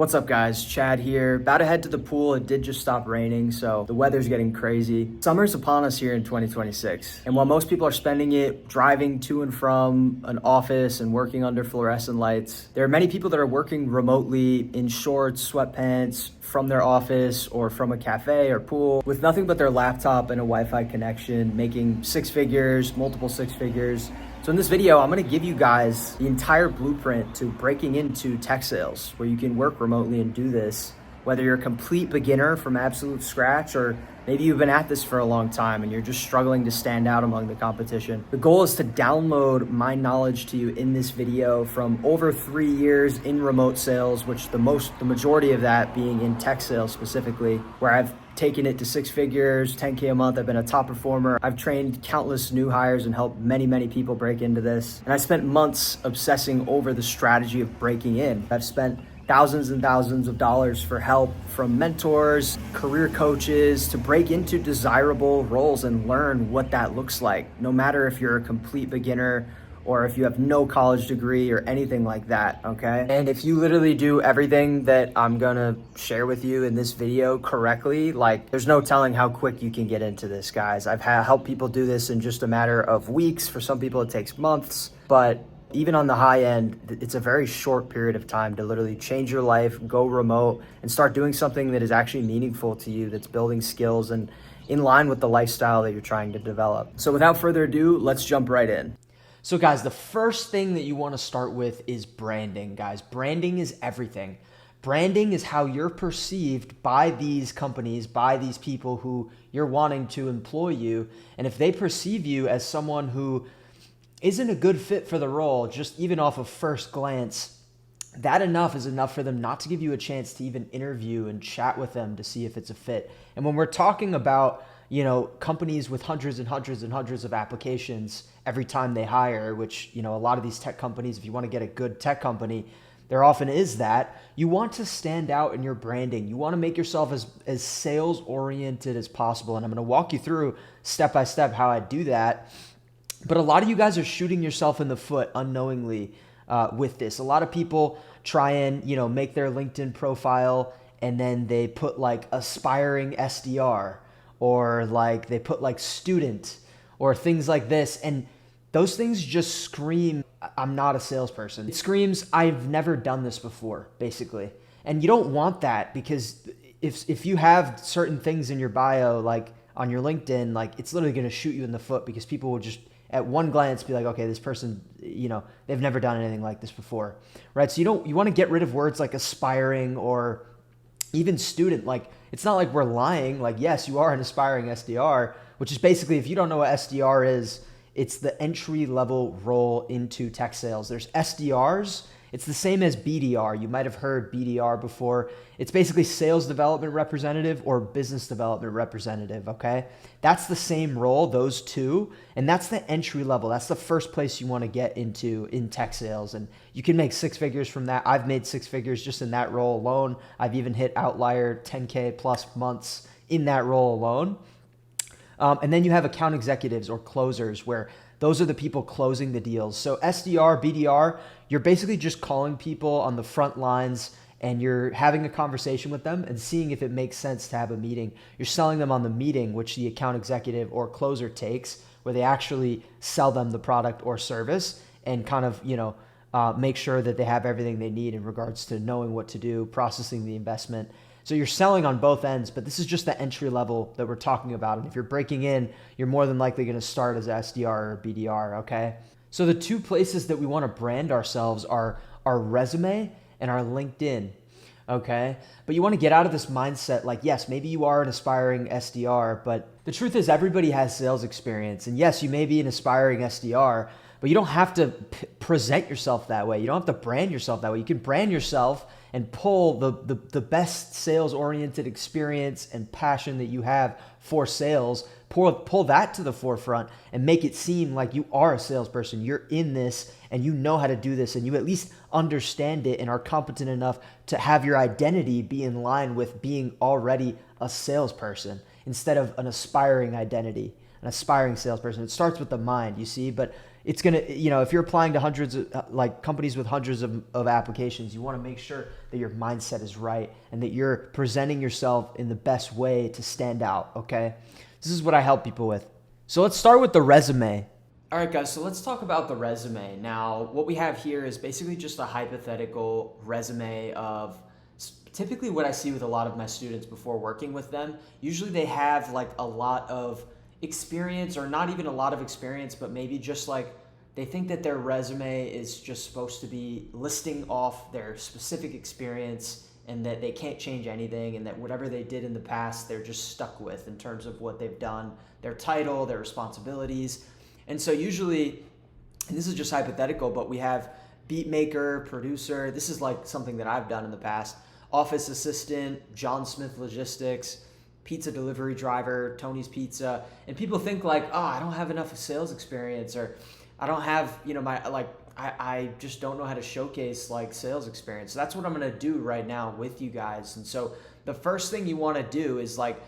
What's up guys, Chad here. About to head to the pool. It did just stop raining, so the weather's getting crazy. Summer's upon us here in 2026. And while most people are spending it driving to and from an office and working under fluorescent lights, there are many people that are working remotely in shorts, sweatpants, from their office or from a cafe or pool with nothing but their laptop and a Wi-Fi connection, making six figures, multiple six figures. So in this video, I'm gonna give you guys the entire blueprint to breaking into tech sales, where you can work remotely and do this, whether you're a complete beginner from absolute scratch, or maybe you've been at this for a long time and you're just struggling to stand out among the competition. The goal is to download my knowledge to you in this video from over 3 years in remote sales, which the majority of that being in tech sales specifically, where I've taken it to six figures, 10K a month. I've been a top performer. I've trained countless new hires and helped many, many people break into this. And I spent months obsessing over the strategy of breaking in. I've spent thousands and thousands of dollars for help from mentors, career coaches to break into desirable roles and learn what that looks like. No matter if you're a complete beginner or if you have no college degree or anything like that, okay? And if you literally do everything that I'm gonna share with you in this video correctly, like there's no telling how quick you can get into this, guys. I've helped people do this in just a matter of weeks. For some people it takes months, but even on the high end, it's a very short period of time to literally change your life, go remote, and start doing something that is actually meaningful to you, that's building skills and in line with the lifestyle that you're trying to develop. So without further ado, let's jump right in. So guys, the first thing that you want to start with is branding, guys. Branding is everything. Branding is how you're perceived by these companies, by these people who you're wanting to employ you. And if they perceive you as someone who isn't a good fit for the role, just even off of first glance, that is enough for them not to give you a chance to even interview and chat with them to see if it's a fit. And when we're talking about, companies with hundreds and hundreds and hundreds of applications every time they hire, which, a lot of these tech companies, if you want to get a good tech company, there often is that. You want to stand out in your branding. You want to make yourself as sales oriented as possible. And I'm going to walk you through step by step how I do that. But a lot of you guys are shooting yourself in the foot unknowingly with this. A lot of people try and, make their LinkedIn profile and then they put like aspiring SDR, or like they put like student or things like this. And those things just scream, I'm not a salesperson. It screams, I've never done this before, basically. And you don't want that, because if you have certain things in your bio, like on your LinkedIn, like it's literally going to shoot you in the foot, because people will just at one glance be like, okay, this person, they've never done anything like this before, right? So you want to get rid of words like aspiring or even student. Like, it's not like we're lying. Like, yes, you are an aspiring SDR, which is basically, if you don't know what SDR is, it's the entry level role into tech sales. There's SDRs. It's the same as BDR. You might have heard BDR before. It's basically sales development representative or business development representative, okay? That's the same role, those two, and that's the entry level. That's the first place you want to get into in tech sales, and you can make six figures from that. I've made six figures just in that role alone. I've even hit outlier 10K plus months in that role alone. And then you have account executives or closers, where those are the people closing the deals. So SDR, BDR, you're basically just calling people on the front lines and you're having a conversation with them and seeing if it makes sense to have a meeting. You're selling them on the meeting, which the account executive or closer takes, where they actually sell them the product or service and kind of, make sure that they have everything they need in regards to knowing what to do, processing the investment. So you're selling on both ends, but this is just the entry level that we're talking about. And if you're breaking in, you're more than likely going to start as SDR or BDR, okay? So the two places that we want to brand ourselves are our resume and our LinkedIn, okay? But you want to get out of this mindset like, yes, maybe you are an aspiring SDR, but the truth is everybody has sales experience. And yes, you may be an aspiring SDR, but you don't have to present yourself that way. You don't have to brand yourself that way. You can brand yourself and pull the best sales-oriented experience and passion that you have for sales, pull that to the forefront and make it seem like you are a salesperson. You're in this and you know how to do this, and you at least understand it and are competent enough to have your identity be in line with being already a salesperson instead of an aspiring identity, an aspiring salesperson. It starts with the mind, you see, but it's going to, if you're applying to hundreds of like companies with hundreds of applications, you want to make sure that your mindset is right and that you're presenting yourself in the best way to stand out. Okay. This is what I help people with. So let's start with the resume. All right, guys, so let's talk about the resume. Now, what we have here is basically just a hypothetical resume of typically what I see with a lot of my students before working with them. Usually they have like a lot of experience, or not even a lot of experience, but maybe just like they think that their resume is just supposed to be listing off their specific experience and that they can't change anything, and that whatever they did in the past, they're just stuck with in terms of what they've done, their title, their responsibilities. And so usually, and this is just hypothetical, but we have beat maker, producer. This is like something that I've done in the past. Office assistant, John Smith Logistics, pizza delivery driver, Tony's Pizza. And people think like, oh, I don't have enough sales experience, or I don't have, I just don't know how to showcase like sales experience. So that's what I'm going to do right now with you guys. And so the first thing you want to do is like,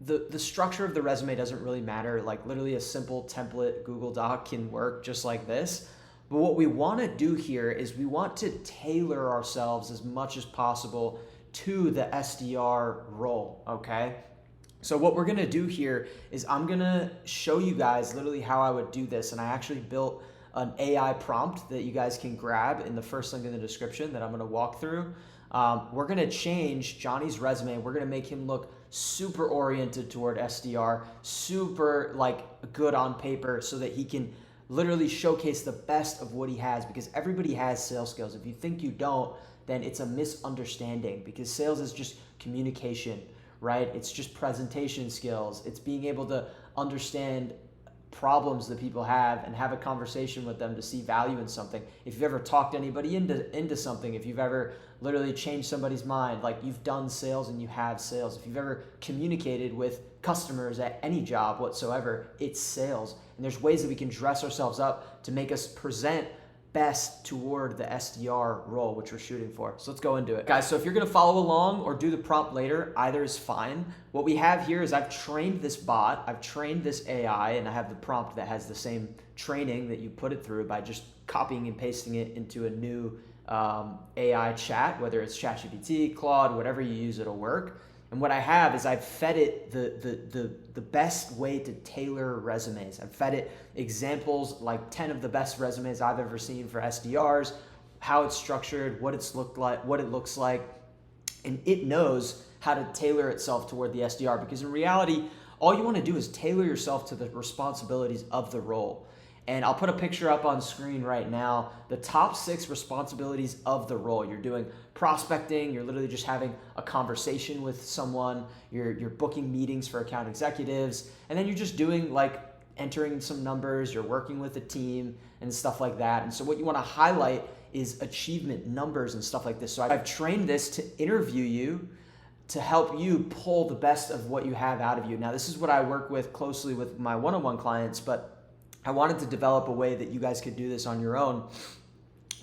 the structure of the resume doesn't really matter. Like literally a simple template Google Doc can work just like this. But what we want to do here is we want to tailor ourselves as much as possible to the SDR role, okay? So what we're going to do here is I'm going to show you guys literally how I would do this. And I actually built an AI prompt that you guys can grab in the first link in the description that I'm going to walk through. We're going to change Johnny's resume. We're going to make him look super oriented toward SDR, super like good on paper, so that he can literally showcase the best of what he has, because everybody has sales skills. If you think you don't, then it's a misunderstanding, because sales is just communication, right? It's just presentation skills. It's being able to understand problems that people have and have a conversation with them to see value in something. If you've ever talked anybody into something, if you've ever literally changed somebody's mind, like you've done sales and you have sales. If you've ever communicated with customers at any job whatsoever, it's sales. And there's ways that we can dress ourselves up to make us present best toward the SDR role, which we're shooting for. So let's go into it. Guys, so if you're gonna follow along or do the prompt later, either is fine. What we have here is I've trained this bot, I've trained this AI, and I have the prompt that has the same training that you put it through by just copying and pasting it into a new AI chat, whether it's ChatGPT, Claude, whatever you use, it'll work. And what I have is I've fed it the best way to tailor resumes. I've fed it examples, like 10 of the best resumes I've ever seen for SDRs, how it's structured, what it's looked like, what it looks like, and it knows how to tailor itself toward the SDR, because in reality, all you want to do is tailor yourself to the responsibilities of the role. And I'll put a picture up on screen right now. The top 6 responsibilities of the role. You're doing prospecting. You're literally just having a conversation with someone. You're booking meetings for account executives. And then you're just doing like entering some numbers. You're working with a team and stuff like that. And so what you want to highlight is achievement numbers and stuff like this. So I've trained this to interview you, to help you pull the best of what you have out of you. Now, this is what I work with closely with my one-on-one clients, but I wanted to develop a way that you guys could do this on your own,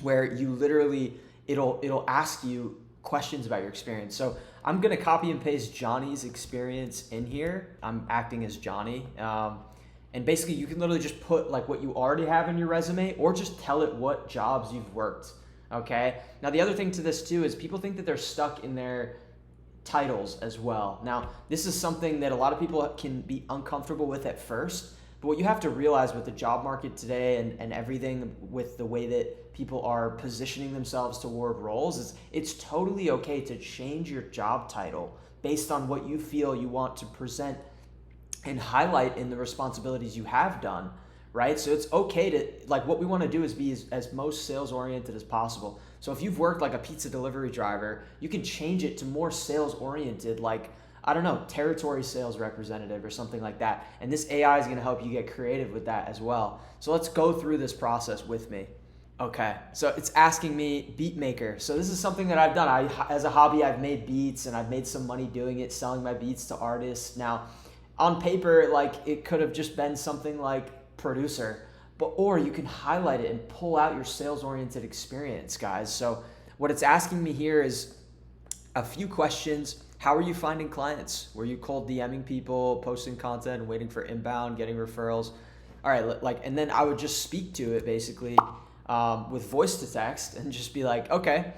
where you literally, it'll ask you questions about your experience. So I'm gonna copy and paste Johnny's experience in here. I'm acting as Johnny. And basically you can literally just put like what you already have in your resume, or just tell it what jobs you've worked, okay? Now the other thing to this too is people think that they're stuck in their titles as well. Now this is something that a lot of people can be uncomfortable with at first, but what you have to realize with the job market today and everything with the way that people are positioning themselves toward roles is it's totally okay to change your job title based on what you feel you want to present and highlight in the responsibilities you have done, right? So it's okay to, like, what we want to do is be as most sales oriented as possible. So if you've worked like a pizza delivery driver, you can change it to more sales oriented, like, I don't know, territory sales representative or something like that. And this AI is going to help you get creative with that as well. So let's go through this process with me. Okay, so it's asking me beat maker. So this is something that I've done. As a hobby, I've made beats and I've made some money doing it, selling my beats to artists. Now, on paper, like, it could have just been something like producer, or you can highlight it and pull out your sales-oriented experience, guys. So what it's asking me here is a few questions. How are you finding clients? Were you cold DMing people, posting content, and waiting for inbound, getting referrals? all right, like, and then I would just speak to it basically with voice to text and just be like, okay,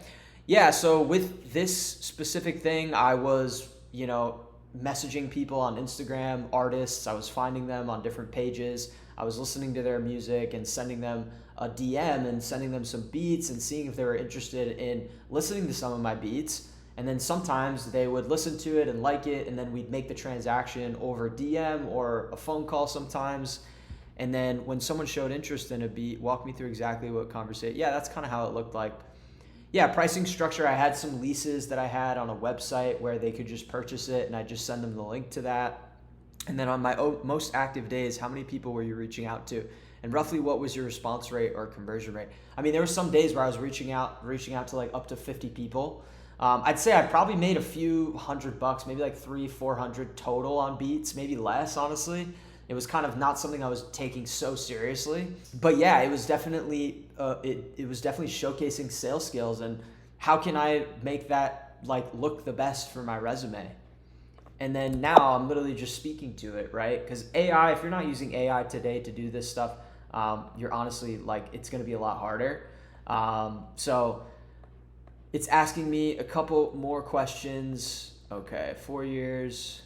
yeah, so with this specific thing, I was, messaging people on Instagram, artists. I was finding them on different pages. I was listening to their music and sending them a DM and sending them some beats and seeing if they were interested in listening to some of my beats. And then sometimes they would listen to it and like it, and then we'd make the transaction over DM or a phone call sometimes. And then when someone showed interest in a beat, walk me through exactly what conversation. Yeah, that's kind of how it looked like. Yeah, pricing structure, I had some leases that I had on a website where they could just purchase it, and I just send them the link to that. And then on my most active days, how many people were you reaching out to? And roughly what was your response rate or conversion rate? I mean, there were some days where I was reaching out to like up to 50 people. I'd say I probably made a few $100, maybe like 300-400 total on beats, maybe less, honestly. It was kind of not something I was taking so seriously. But yeah, it was definitely it was definitely showcasing sales skills and how can I make that like look the best for my resume. And then now I'm literally just speaking to it, right? Because AI, if you're not using AI today to do this stuff, you're honestly like, it's going to be a lot harder. So it's asking me a couple more questions. Okay, 4 years.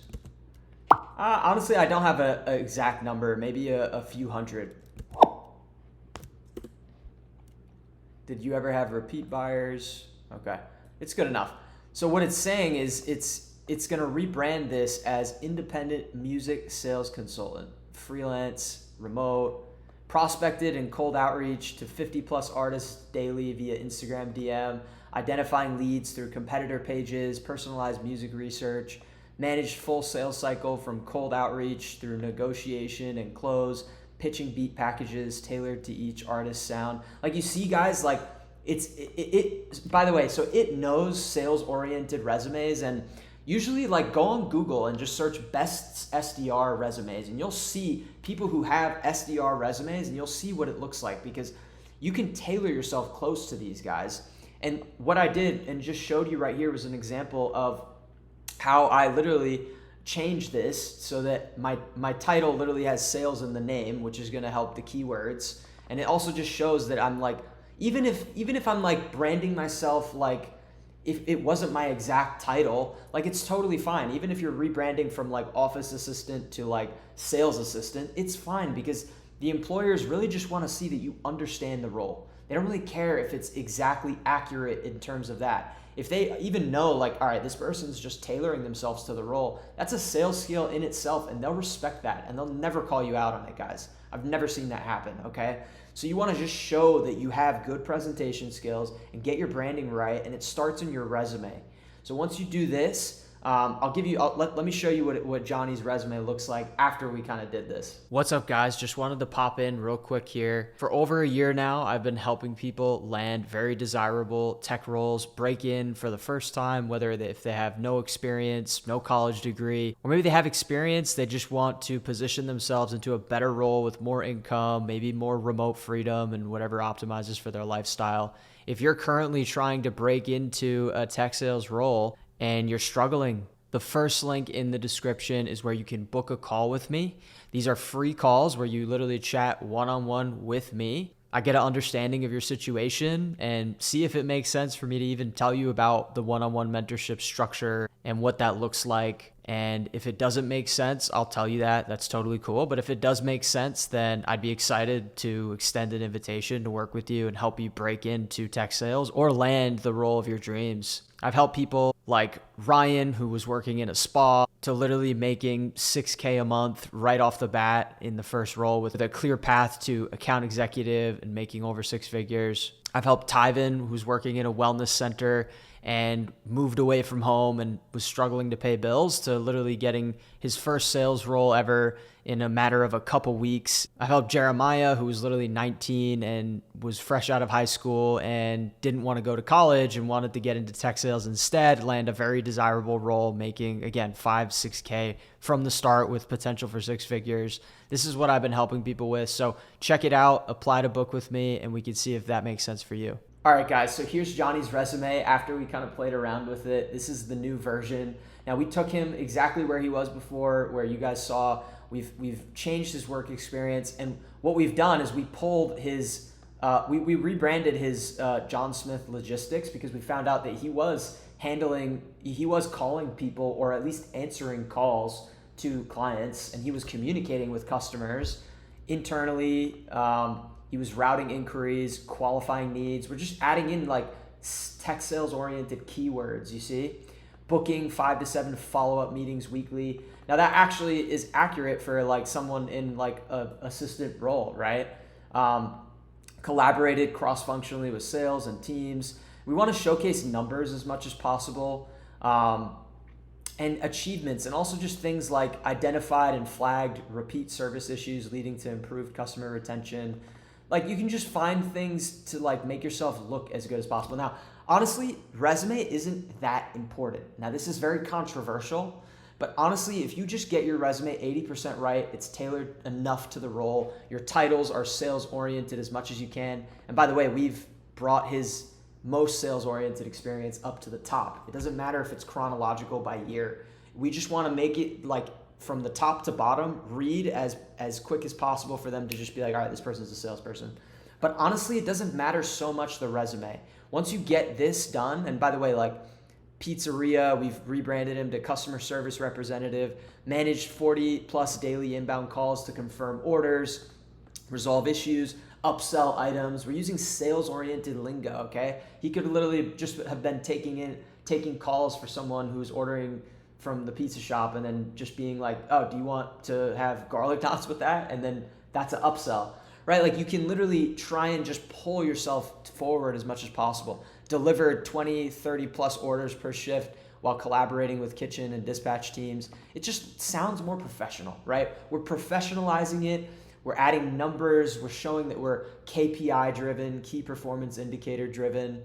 Honestly, I don't have an exact number, maybe a few hundred. Did you ever have repeat buyers? Okay, it's good enough. So what it's saying is it's going to rebrand this as independent music sales consultant, freelance, remote, prospected and cold outreach to 50 plus artists daily via Instagram DM, identifying leads through competitor pages, personalized music research, managed full sales cycle from cold outreach through negotiation and close, pitching beat packages tailored to each artist's sound. Like you see, guys, like it by the way, so it knows sales oriented resumes, and usually like go on Google and just search best SDR resumes, and you'll see people who have SDR resumes, and you'll see what it looks like, because you can tailor yourself close to these guys. And what I did and just showed you right here was an example of how I literally changed this so that my title literally has sales in the name, which is going to help the keywords. And it also just shows that I'm like, even if I'm like branding myself, like if it wasn't my exact title, like it's totally fine. Even if you're rebranding from like office assistant to like sales assistant, it's fine, because the employers really just want to see that you understand the role. They don't really care if it's exactly accurate in terms of that. If they even know like, all right, this person's just tailoring themselves to the role, that's a sales skill in itself, and they'll respect that, and they'll never call you out on it, guys. I've never seen that happen, okay? So you want to just show that you have good presentation skills and get your branding right, and it starts in your resume. So once you do this, let me show you what Johnny's resume looks like after we kind of did this. What's up, guys? Just wanted to pop in real quick here. For over a year now, I've been helping people land very desirable tech roles, break in for the first time, if they have no experience, no college degree, or maybe they have experience, they just want to position themselves into a better role with more income, maybe more remote freedom and whatever optimizes for their lifestyle. If you're currently trying to break into a tech sales role and you're struggling, the first link in the description is where you can book a call with me. These are free calls where you literally chat one-on-one with me. I get an understanding of your situation and see if it makes sense for me to even tell you about the one-on-one mentorship structure and what that looks like. And if it doesn't make sense, I'll tell you that. That's totally cool. But if it does make sense, then I'd be excited to extend an invitation to work with you and help you break into tech sales or land the role of your dreams. I've helped people like Ryan, who was working in a spa, to literally making $6K a month right off the bat in the first role with a clear path to account executive and making over six figures. I've helped Tyven, who's working in a wellness center and moved away from home and was struggling to pay bills, to literally getting his first sales role ever in a matter of a couple weeks. I helped Jeremiah, who was literally 19 and was fresh out of high school and didn't want to go to college and wanted to get into tech sales instead, land a very desirable role, making, again, 6K from the start with potential for six figures. This is what I've been helping people with. So check it out, apply to book with me, and we can see if that makes sense for you. All right, guys, so here's Johnny's resume after we kind of played around with it. This is the new version. Now, we took him exactly where he was before, where you guys saw. We've changed his work experience, and what we've done is we pulled his, we rebranded his John Smith Logistics, because we found out that he was calling people, or at least answering calls to clients, and he was communicating with customers internally. He was routing inquiries, qualifying needs. We're just adding in like tech sales oriented keywords, you see? Booking 5 to 7 follow-up meetings weekly. Now that actually is accurate for like someone in like a assistant role, right? Collaborated cross-functionally with sales and teams. We want to showcase numbers as much as possible, and achievements, and also just things like identified and flagged repeat service issues leading to improved customer retention. Like, you can just find things to like make yourself look as good as possible. Now, honestly, resume isn't that important. Now, this is very controversial, but honestly, if you just get your resume 80% right, it's tailored enough to the role. Your titles are sales oriented as much as you can. And by the way, we've brought his most sales oriented experience up to the top. It doesn't matter if it's chronological by year. We just want to make it like from the top to bottom, read as quick as possible for them to just be like, all right, this person's a salesperson. But honestly, it doesn't matter so much the resume. Once you get this done, and by the way, like pizzeria, we've rebranded him to customer service representative, managed 40 plus daily inbound calls to confirm orders, resolve issues, upsell items. We're using sales-oriented lingo, okay? He could literally just have been taking calls for someone who's ordering from the pizza shop and then just being like, oh, do you want to have garlic knots with that? And then that's an upsell, right? Like, you can literally try and just pull yourself forward as much as possible. Delivered 20, 30 plus orders per shift while collaborating with kitchen and dispatch teams. It just sounds more professional, right? We're professionalizing it. We're adding numbers. We're showing that we're KPI driven, key performance indicator driven.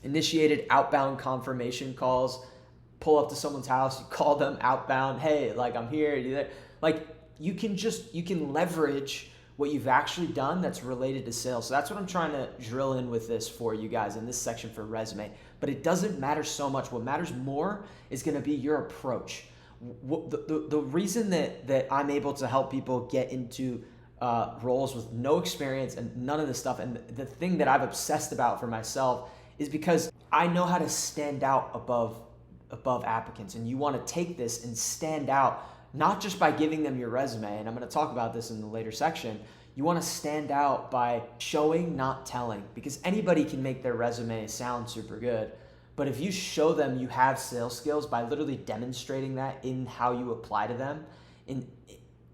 Initiated outbound confirmation calls. Pull up to someone's house, you call them outbound. Hey, like, I'm here. You there? Like, you can leverage what you've actually done that's related to sales. So that's what I'm trying to drill in with this for you guys in this section for resume. But it doesn't matter so much. What matters more is going to be your approach. The reason that I'm able to help people get into roles with no experience and none of this stuff, and the thing that I've obsessed about for myself, is because I know how to stand out above applicants. And you want to take this and stand out, not just by giving them your resume, and I'm going to talk about this in the later section. You want to stand out by showing, not telling, because anybody can make their resume sound super good. But if you show them you have sales skills by literally demonstrating that in how you apply to them, and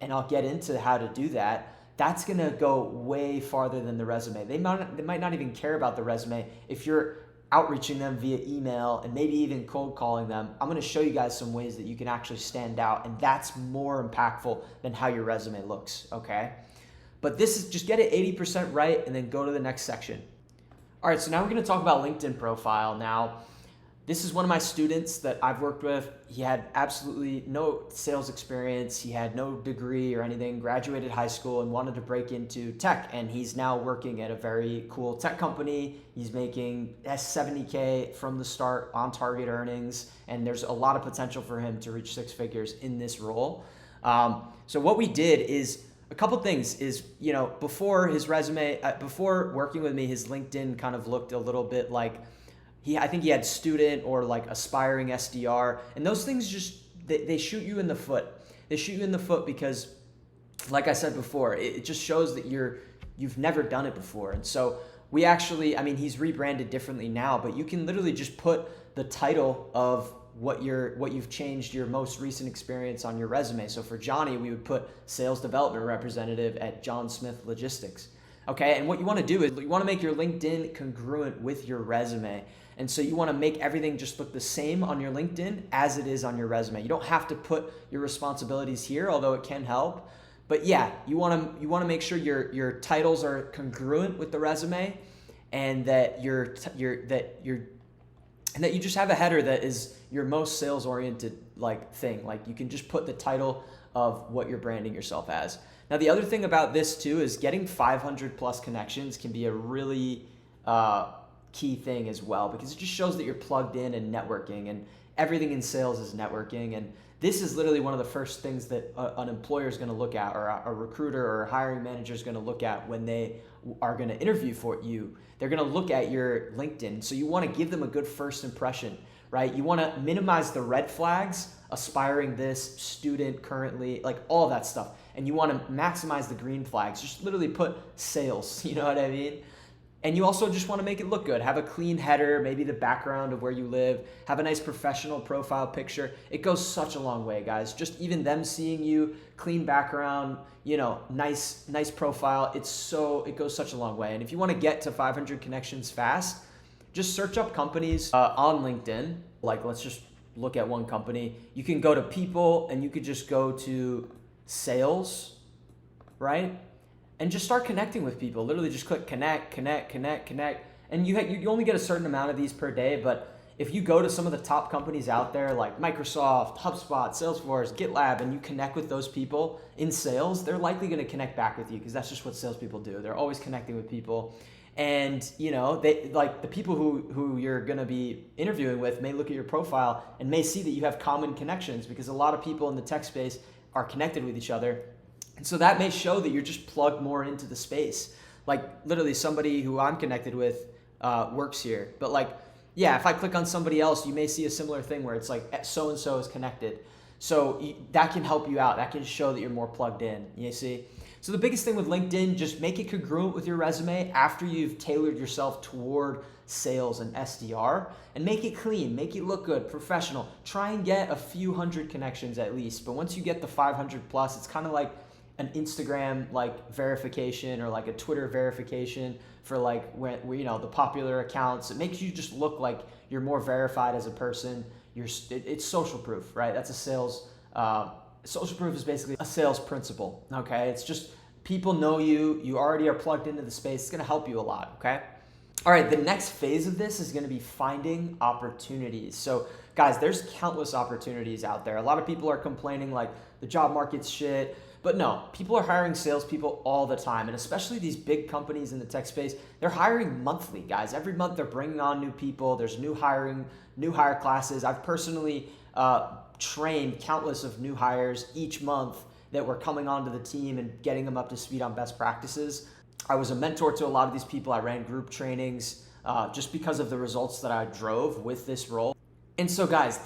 I'll get into how to do that, that's going to go way farther than the resume. They might not even care about the resume if you're outreaching them via email and maybe even cold calling them. I'm going to show you guys some ways that you can actually stand out, and that's more impactful than how your resume looks, okay? But this is just get it 80% right and then go to the next section. All right, so now we're going to talk about LinkedIn profile. Now, this is one of my students that I've worked with. He had absolutely no sales experience. He had no degree or anything, graduated high school and wanted to break into tech. And he's now working at a very cool tech company. He's making $70K from the start, on target earnings. And there's a lot of potential for him to reach 6 figures in this role. So what we did is a couple things is, before his resume, before working with me, his LinkedIn kind of looked a little bit like, I think he had student or like aspiring SDR, and those things just, they shoot you in the foot. They shoot you in the foot because, like I said before, it just shows that you've never done it before. And so we actually, he's rebranded differently now, but you can literally just put the title of what you've changed your most recent experience on your resume. So for Johnny, we would put sales development representative at John Smith Logistics. Okay, and what you want to do is you want to make your LinkedIn congruent with your resume. And so you want to make everything just look the same on your LinkedIn as it is on your resume. You don't have to put your responsibilities here, although it can help. But yeah, you want to make sure your titles are congruent with the resume, and that you just have a header that is your most sales oriented like thing. Like, you can just put the title of what you're branding yourself as. Now, the other thing about this too is getting 500 plus connections can be a really key thing as well, because it just shows that you're plugged in and networking, and everything in sales is networking. And this is literally one of the first things that an employer is going to look at, or a recruiter or a hiring manager is going to look at when they are going to interview for you. They're going to look at your LinkedIn. So you want to give them a good first impression, right? You want to minimize the red flags, aspiring this, student, currently, like all of that stuff. And you want to maximize the green flags. Just literally put sales, you know what I mean? And you also just want to make it look good. Have a clean header, maybe the background of where you live. Have a nice professional profile picture. It goes such a long way, guys. Just even them seeing you, clean background, nice profile. It goes such a long way. And if you want to get to 500 connections fast, just search up companies on LinkedIn. Like, let's just look at one company. You can go to people, and you could just go to sales, right? And just start connecting with people. Literally just click connect. And you only get a certain amount of these per day, but if you go to some of the top companies out there like Microsoft, HubSpot, Salesforce, GitLab, and you connect with those people in sales, they're likely going to connect back with you, because that's just what salespeople do. They're always connecting with people. And they, like, the people who you're going to be interviewing with may look at your profile and may see that you have common connections, because a lot of people in the tech space are connected with each other. And so that may show that you're just plugged more into the space. Like, literally somebody who I'm connected with works here. But like, yeah, if I click on somebody else, you may see a similar thing where it's like so-and-so is connected. So that can help you out. That can show that you're more plugged in, you see? So the biggest thing with LinkedIn, just make it congruent with your resume after you've tailored yourself toward sales and SDR, and make it clean, make it look good, professional. Try and get a few hundred connections at least. But once you get the 500 plus, it's kind of like an Instagram like verification, or like a Twitter verification for like when the popular accounts. It makes you just look like you're more verified as a person. It's social proof, right? That's a sales. Social proof is basically a sales principle. Okay, it's just people know you. You already are plugged into the space. It's going to help you a lot. Okay. All right. The next phase of this is going to be finding opportunities. So guys, there's countless opportunities out there. A lot of people are complaining like the job market's shit. But no, people are hiring salespeople all the time, and especially these big companies in the tech space, they're hiring monthly, guys. Every month they're bringing on new people. There's new hire classes. I've personally trained countless of new hires each month that were coming onto the team and getting them up to speed on best practices. I was a mentor to a lot of these people. I ran group trainings just because of the results that I drove with this role. And so guys,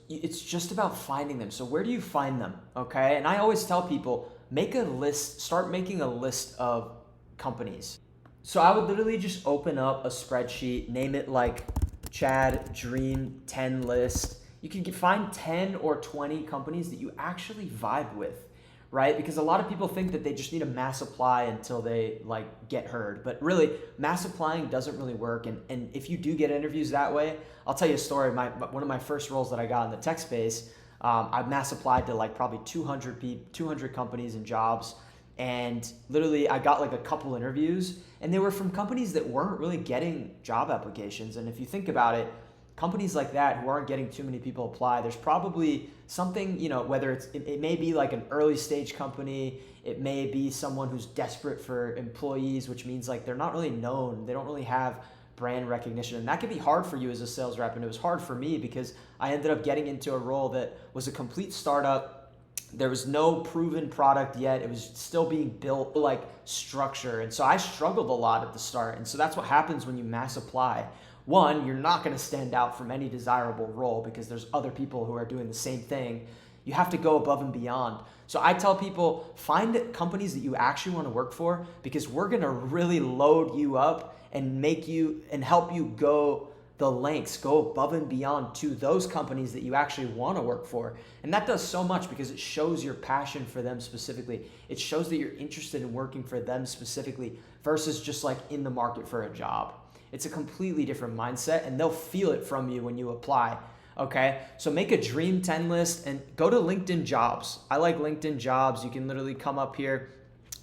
it's just about finding them. So where do you find them? Okay. And I always tell people, make a list, start making a list of companies. So I would literally just open up a spreadsheet, name it like Chad Dream 10 list. You can find 10 or 20 companies that you actually vibe with, right? Because a lot of people think that they just need to mass apply until they like get heard. But really, mass applying doesn't really work. And if you do get interviews that way, I'll tell you a story. One of my first roles that I got in the tech space, I mass applied to like probably 200 companies and jobs. And literally I got like a couple interviews, and they were from companies that weren't really getting job applications. And if you think about it, companies like that who aren't getting too many people apply, there's probably something, whether it may be like an early stage company, it may be someone who's desperate for employees, which means like they're not really known, they don't really have brand recognition. And that can be hard for you as a sales rep. And it was hard for me because I ended up getting into a role that was a complete startup. There was no proven product yet. It was still being built, like structure. And so I struggled a lot at the start. And so that's what happens when you mass apply. One, you're not going to stand out from any desirable role because there's other people who are doing the same thing. You have to go above and beyond. So I tell people, find companies that you actually want to work for, because we're going to really load you up and make you and help you go the lengths, go above and beyond to those companies that you actually want to work for. And that does so much because it shows your passion for them specifically. It shows that you're interested in working for them specifically versus just like in the market for a job. It's a completely different mindset, and they'll feel it from you when you apply. Okay, so make a Dream 10 list and go to LinkedIn Jobs. I like LinkedIn Jobs. You can literally come up here.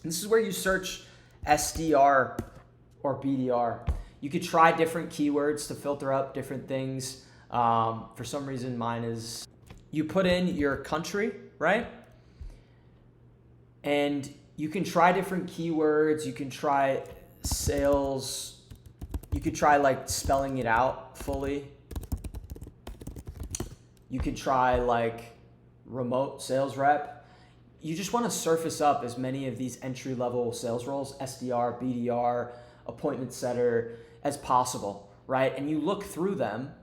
This is where you search SDR or BDR. You could try different keywords to filter up different things. For some reason, mine is, you put in your country, right? And you can try different keywords. You can try sales You could try like spelling it out fully. You could try like remote sales rep. You just want to surface up as many of these entry level sales roles, SDR, BDR, appointment setter, as possible, right? And you look through them.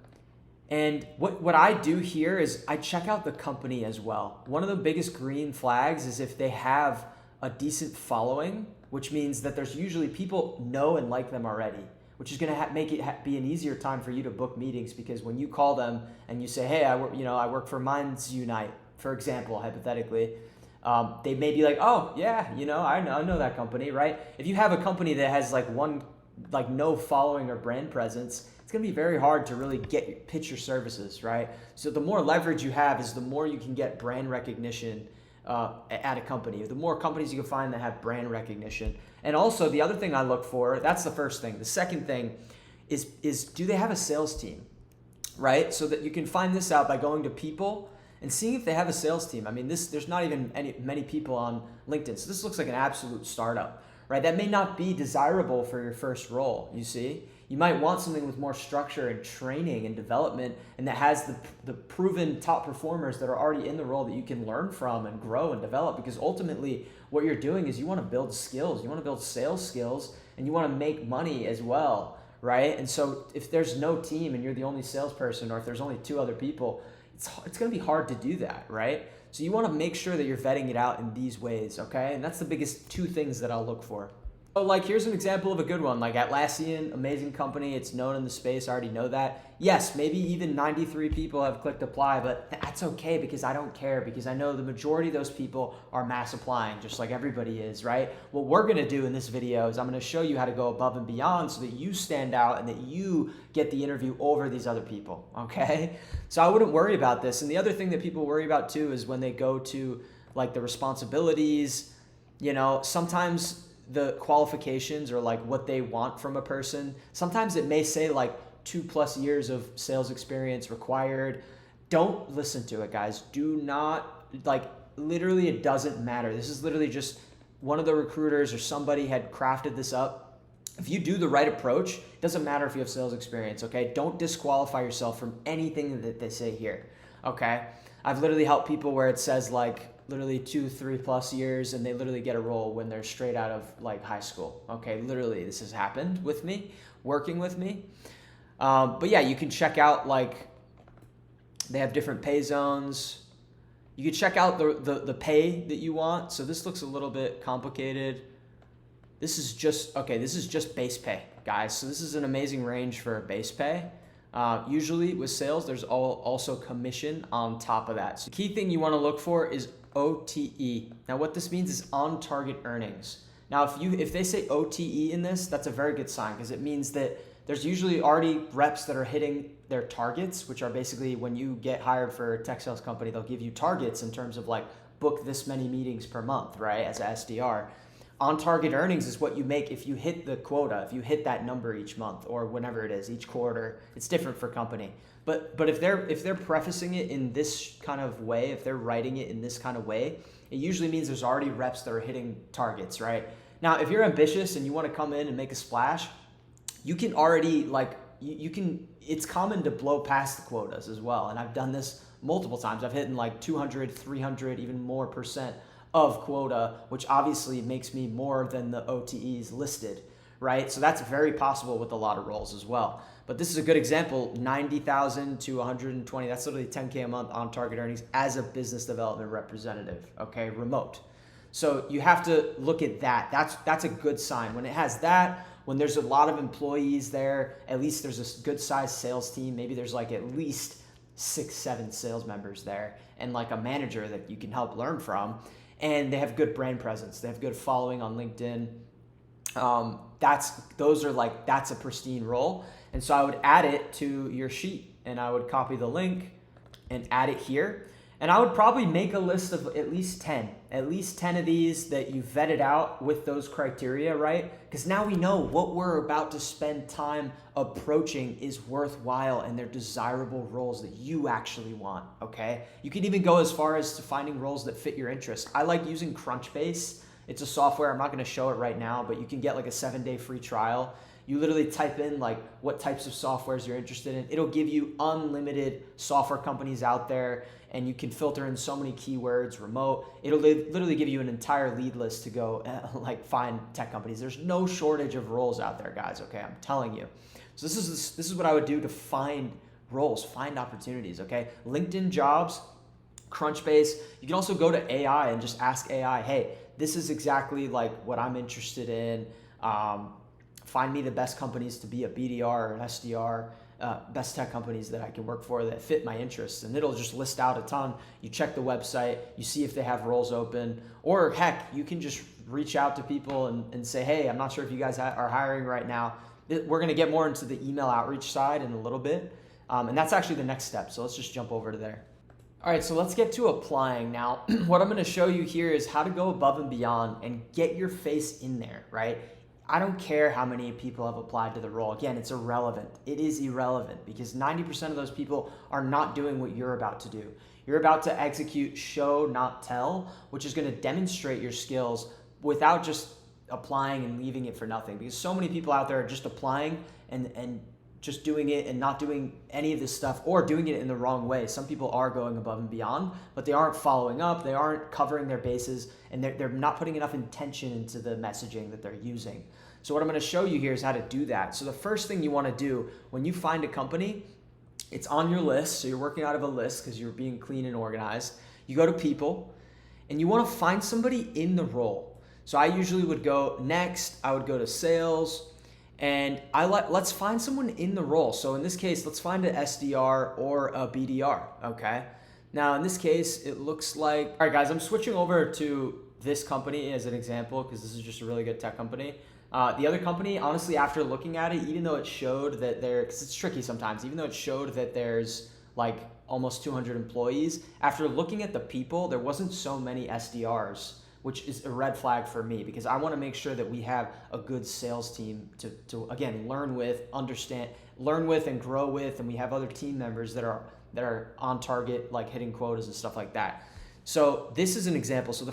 And what I do here is I check out the company as well. One of the biggest green flags is if they have a decent following, which means that there's usually people know and like them already, which is going to make it be an easier time for you to book meetings, because when you call them and you say, hey, I work for Minds Unite, for example, hypothetically, they may be like, oh yeah, I know that company, right? If you have a company that has no following or brand presence, it's going to be very hard to really pitch your services, right? So the more leverage you have is the more you can get brand recognition at a company. The more companies you can find that have brand recognition. And also the other thing I look for, that's the first thing. The second thing is do they have a sales team, right? So that you can find this out by going to people and seeing if they have a sales team. I mean, there's not even many people on LinkedIn. So this looks like an absolute startup, right? That may not be desirable for your first role, you see? You might want something with more structure and training and development, and that has the proven top performers that are already in the role that you can learn from and grow and develop, because ultimately what you're doing is you want to build skills, you want to build sales skills, and you want to make money as well, right? And so if there's no team and you're the only salesperson, or if there's only 2 other people, it's going to be hard to do that, right? So you want to make sure that you're vetting it out in these ways, okay? And that's the biggest 2 things that I'll look for. So like, here's an example of a good one, like Atlassian, amazing company. It's known in the space. I already know that. Yes, maybe even 93 people have clicked apply, but that's okay, because I don't care, because I know the majority of those people are mass applying, just like everybody is, right? What we're going to do in this video is I'm going to show you how to go above and beyond so that you stand out and that you get the interview over these other people, okay? So I wouldn't worry about this. And the other thing that people worry about too is when they go to like the responsibilities, sometimes the qualifications or like what they want from a person, sometimes it may say like 2+ years of sales experience required. Don't listen to it, guys. Do not, literally it doesn't matter. This is literally just one of the recruiters or somebody had crafted this up. If you do the right approach, it doesn't matter if you have sales experience, okay? Don't disqualify yourself from anything that they say here, okay? I've literally helped people where it says like literally 2-3+ years, and they literally get a role when they're straight out of like high school. Okay, literally this has happened with me, working with me. But yeah, you can check out like they have different pay zones. You can check out the pay that you want. So this looks a little bit complicated. This is just base pay, guys. So this is an amazing range for base pay. Usually with sales, there's also commission on top of that. So the key thing you want to look for is OTE. Now what this means is on target earnings. Now if they say OTE in this, that's a very good sign, because it means that there's usually already reps that are hitting their targets, which are basically when you get hired for a tech sales company, they'll give you targets in terms of like book this many meetings per month, right, as a SDR. On target earnings is what you make if you hit the quota, if you hit that number each month or whenever it is, each quarter. It's different for company. But if they're prefacing it in this kind of way, if they're writing it in this kind of way, it usually means there's already reps that are hitting targets, right? Now, if you're ambitious and you want to come in and make a splash, you can already it's common to blow past the quotas as well. And I've done this multiple times. I've hit in like 200, 300, even more % of quota, which obviously makes me more than the OTEs listed, right? So that's very possible with a lot of roles as well. But this is a good example, 90,000 to 120, that's literally 10K a month on target earnings as a business development representative, okay, remote. So you have to look at that. That's a good sign. When it has that, when there's a lot of employees there, at least there's a good sized sales team, maybe there's like at least 6-7 sales members there, and like a manager that you can help learn from, and they have good brand presence, they have good following on LinkedIn. That's a pristine role. And so I would add it to your sheet, and I would copy the link and add it here. And I would probably make a list of at least 10 of these that you vetted out with those criteria, right? Because now we know what we're about to spend time approaching is worthwhile, and they're desirable roles that you actually want, okay? You can even go as far as to finding roles that fit your interests. I like using Crunchbase. It's a software. I'm not going to show it right now, but you can get like a 7-day free trial. You literally type in like what types of softwares you're interested in. It'll give you unlimited software companies out there, and you can filter in so many keywords, remote. It'll literally give you an entire lead list to go like find tech companies. There's no shortage of roles out there, guys, okay? I'm telling you. So this is what I would do to find roles, find opportunities, okay? LinkedIn Jobs, Crunchbase. You can also go to AI and just ask AI, hey, this is exactly like what I'm interested in. Find me the best companies to be a BDR or an SDR, best tech companies that I can work for that fit my interests. And it'll just list out a ton. You check the website, you see if they have roles open, or heck, you can just reach out to people and say, hey, I'm not sure if you guys are hiring right now. We're going to get more into the email outreach side in a little bit. And that's actually the next step. So let's just jump over to there. All right, so let's get to applying now. What I'm going to show you here is how to go above and beyond and get your face in there, right? I don't care how many people have applied to the role. Again, it's irrelevant. It is irrelevant because 90% of those people are not doing what you're about to do. You're about to execute show, not tell, which is going to demonstrate your skills without just applying and leaving it for nothing. Because so many people out there are just applying and just doing it and not doing any of this stuff, or doing it in the wrong way. Some people are going above and beyond, but they aren't following up, they aren't covering their bases, and they're not putting enough intention into the messaging that they're using. So what I'm going to show you here is how to do that. So the first thing you want to do when you find a company, it's on your list, so you're working out of a list because you're being clean and organized. You go to people, and you want to find somebody in the role. So I usually would go next, I would go to sales, and let's find someone in the role. So in this case, let's find an SDR or a BDR, okay? Now in this case, it looks like, all right guys, I'm switching over to this company as an example because this is just a really good tech company. The other company, honestly, after looking at it, even though it showed that because it's tricky sometimes, even though it showed that there's like almost 200 employees, after looking at the people, there wasn't so many SDRs, which is a red flag for me because I want to make sure that we have a good sales team to again, learn with, and grow with, and we have other team members that are on target, like hitting quotas and stuff like that. So this is an example. So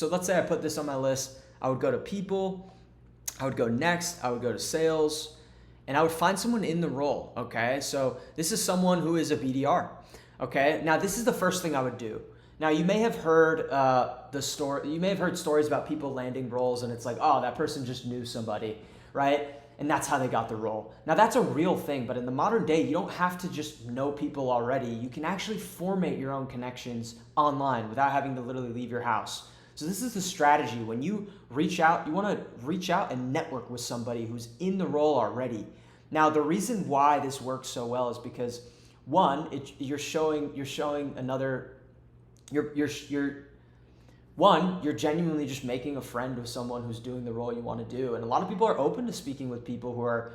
let's say I put this on my list. I would go to people, I would go next, I would go to sales, and I would find someone in the role, okay? So this is someone who is a BDR, okay? Now this is the first thing I would do. Now you may have heard you may have heard stories about people landing roles and it's like, oh, that person just knew somebody, right? And that's how they got the role. Now that's a real thing, but in the modern day, you don't have to just know people already. You can actually formate your own connections online without having to literally leave your house. So this is the strategy. When you reach out, you want to reach out and network with somebody who's in the role already. Now the reason why this works so well is because one, you're genuinely just making a friend with someone who's doing the role you want to do. And a lot of people are open to speaking with people who are,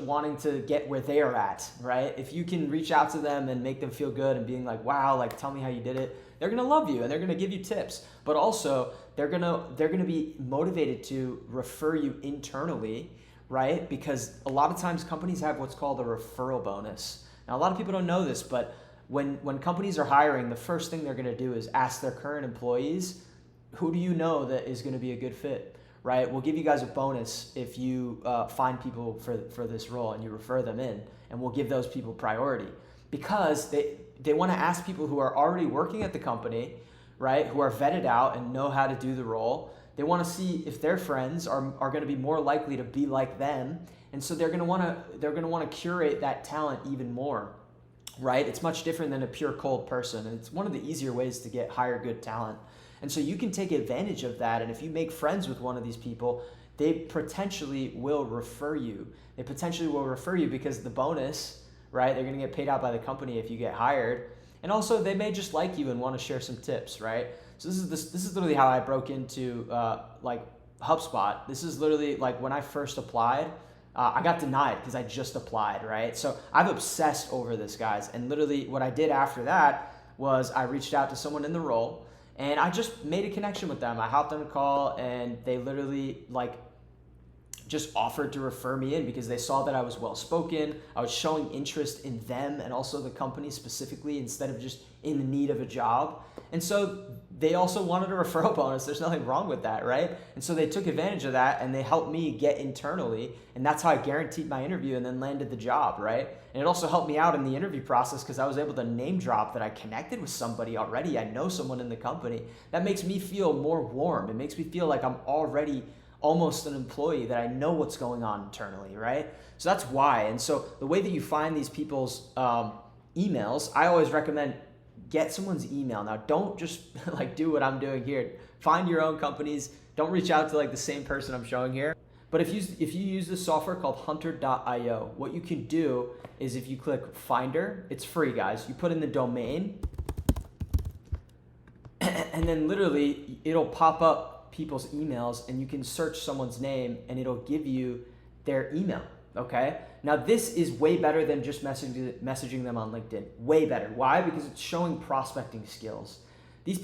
wanting to get where they are at, right? If you can reach out to them and make them feel good and being like, wow, like tell me how you did it, they're going to love you and they're going to give you tips. But also they're going to be motivated to refer you internally, right? Because a lot of times companies have what's called a referral bonus. Now, a lot of people don't know this, but when companies are hiring, the first thing they're going to do is ask their current employees, who do you know that is going to be a good fit, right? We'll give you guys a bonus if you find people for this role and you refer them in, and we'll give those people priority because they want to ask people who are already working at the company, right, who are vetted out and know how to do the role. They want to see if their friends are going to be more likely to be like them, and so they're going to want to curate that talent even more. Right? It's much different than a pure cold person. And it's one of the easier ways to hire good talent. And so you can take advantage of that. And if you make friends with one of these people, they potentially will refer you. They potentially will refer you because the bonus, right? They're going to get paid out by the company if you get hired. And also they may just like you and want to share some tips, right? So this is literally how I broke into like HubSpot. This is literally like when I first applied, I got denied because I just applied, right? So I've obsessed over this, guys. And literally what I did after that was I reached out to someone in the role and I just made a connection with them. I hopped on a call and they literally just offered to refer me in because they saw that I was well spoken. I was showing interest in them and also the company specifically instead of just in the need of a job. And so they also wanted a referral bonus. There's nothing wrong with that, right? And so they took advantage of that and they helped me get internally. And that's how I guaranteed my interview and then landed the job, right? And it also helped me out in the interview process because I was able to name drop that I connected with somebody already. I know someone in the company. That makes me feel more warm. It makes me feel like I'm already almost an employee, that I know what's going on internally, right? So that's why. And so the way that you find these people's emails, I always recommend get someone's email. Now, don't just like do what I'm doing here. Find your own companies. Don't reach out to like the same person I'm showing here. But if you use this software called hunter.io, what you can do is if you click Finder, it's free, guys. You put in the domain, and then literally it'll pop up people's emails and you can search someone's name and it'll give you their email, okay? Now this is way better than just messaging them on LinkedIn. Way better. Why? Because it's showing prospecting skills. These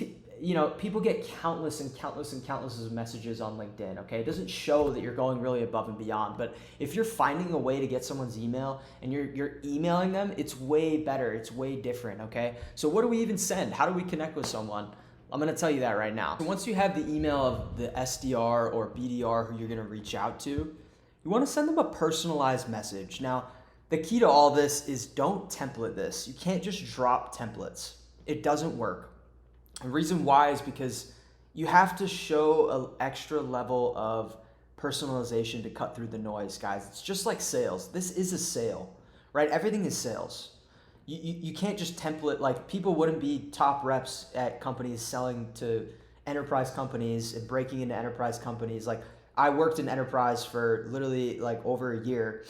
people get countless of messages on LinkedIn, okay? It doesn't show that you're going really above and beyond, but if you're finding a way to get someone's email and you're emailing them, it's way better. It's way different, okay? So what do we even send? How do we connect with someone? I'm gonna tell you that right now. Once you have the email of the SDR or BDR who you're gonna reach out to, you wanna send them a personalized message. Now, the key to all this is don't template this. You can't just drop templates. It doesn't work. The reason why is because you have to show an extra level of personalization to cut through the noise, guys. It's just like sales. This is a sale, right? Everything is sales. You can't just template, like people wouldn't be top reps at companies selling to enterprise companies and breaking into enterprise companies. Like I worked in enterprise for literally like over a year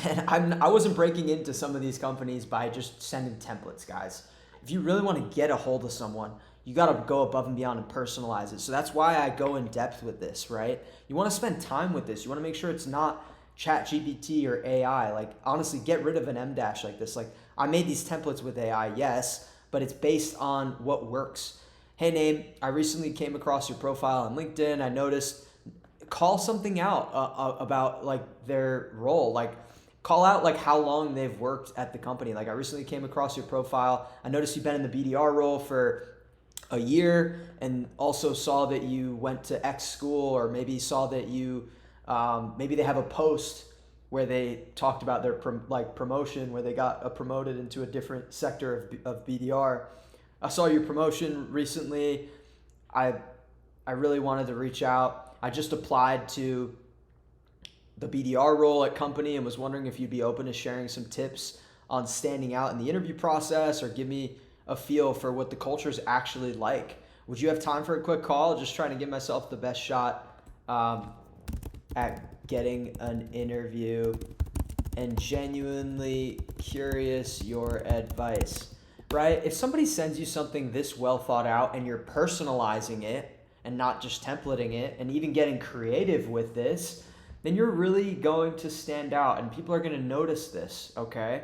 and I wasn't breaking into some of these companies by just sending templates, guys. If you really want to get a hold of someone, you got to go above and beyond and personalize it. So that's why I go in depth with this, right? You want to spend time with this. You want to make sure it's not ChatGPT or AI. Like honestly, get rid of an M dash like this. Like I made these templates with AI, yes, but it's based on what works. Hey name, I recently came across your profile on LinkedIn. I noticed, call something out about like their role. Like call out like how long they've worked at the company. Like I recently came across your profile. I noticed you've been in the BDR role for a year and also saw that you went to X school, or maybe saw that you maybe they have a post where they talked about their promotion, where they got promoted into a different sector of BDR. I saw your promotion recently. I really wanted to reach out. I just applied to the BDR role at company and was wondering if you'd be open to sharing some tips on standing out in the interview process, or give me a feel for what the culture is actually like. Would you have time for a quick call? Just trying to give myself the best shot at getting an interview and genuinely curious your advice, right? If somebody sends you something this well thought out and you're personalizing it and not just templating it and even getting creative with this, then you're really going to stand out and people are going to notice this, okay?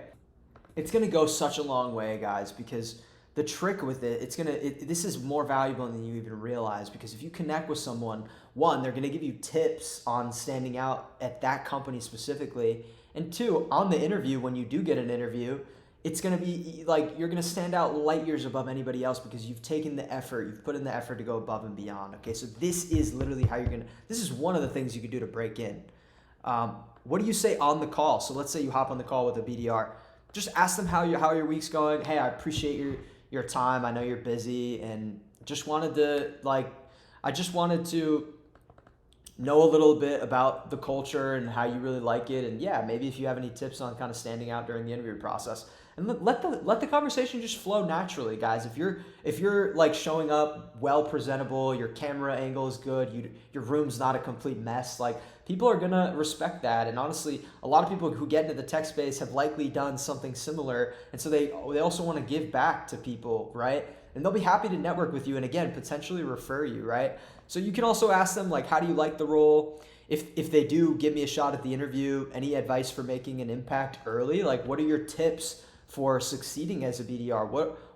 It's going to go such a long way, guys, because the trick with it, this is more valuable than you even realize, because if you connect with someone, one, they're going to give you tips on standing out at that company specifically. And two, on the interview, when you do get an interview, it's going to be like you're going to stand out light years above anybody else because you've taken the effort, you've put in the effort to go above and beyond. Okay, so this is literally how you're going to, this is one of the things you can do to break in. What do you say on the call? So let's say you hop on the call with a BDR. Just ask them how your week's going. Hey, I appreciate your time. I know you're busy and just wanted to know a little bit about the culture and how you really like it. And yeah, maybe if you have any tips on kind of standing out during the interview process. And let the conversation just flow naturally, guys. If you're like showing up well presentable, your camera angle is good, your room's not a complete mess, like people are gonna respect that. And honestly, a lot of people who get into the tech space have likely done something similar, and so they also want to give back to people, right? And they'll be happy to network with you and again potentially refer you, right? So you can also ask them like, how do you like the role? If they do give me a shot at the interview, any advice for making an impact early? Like, what are your tips for succeeding as a BDR?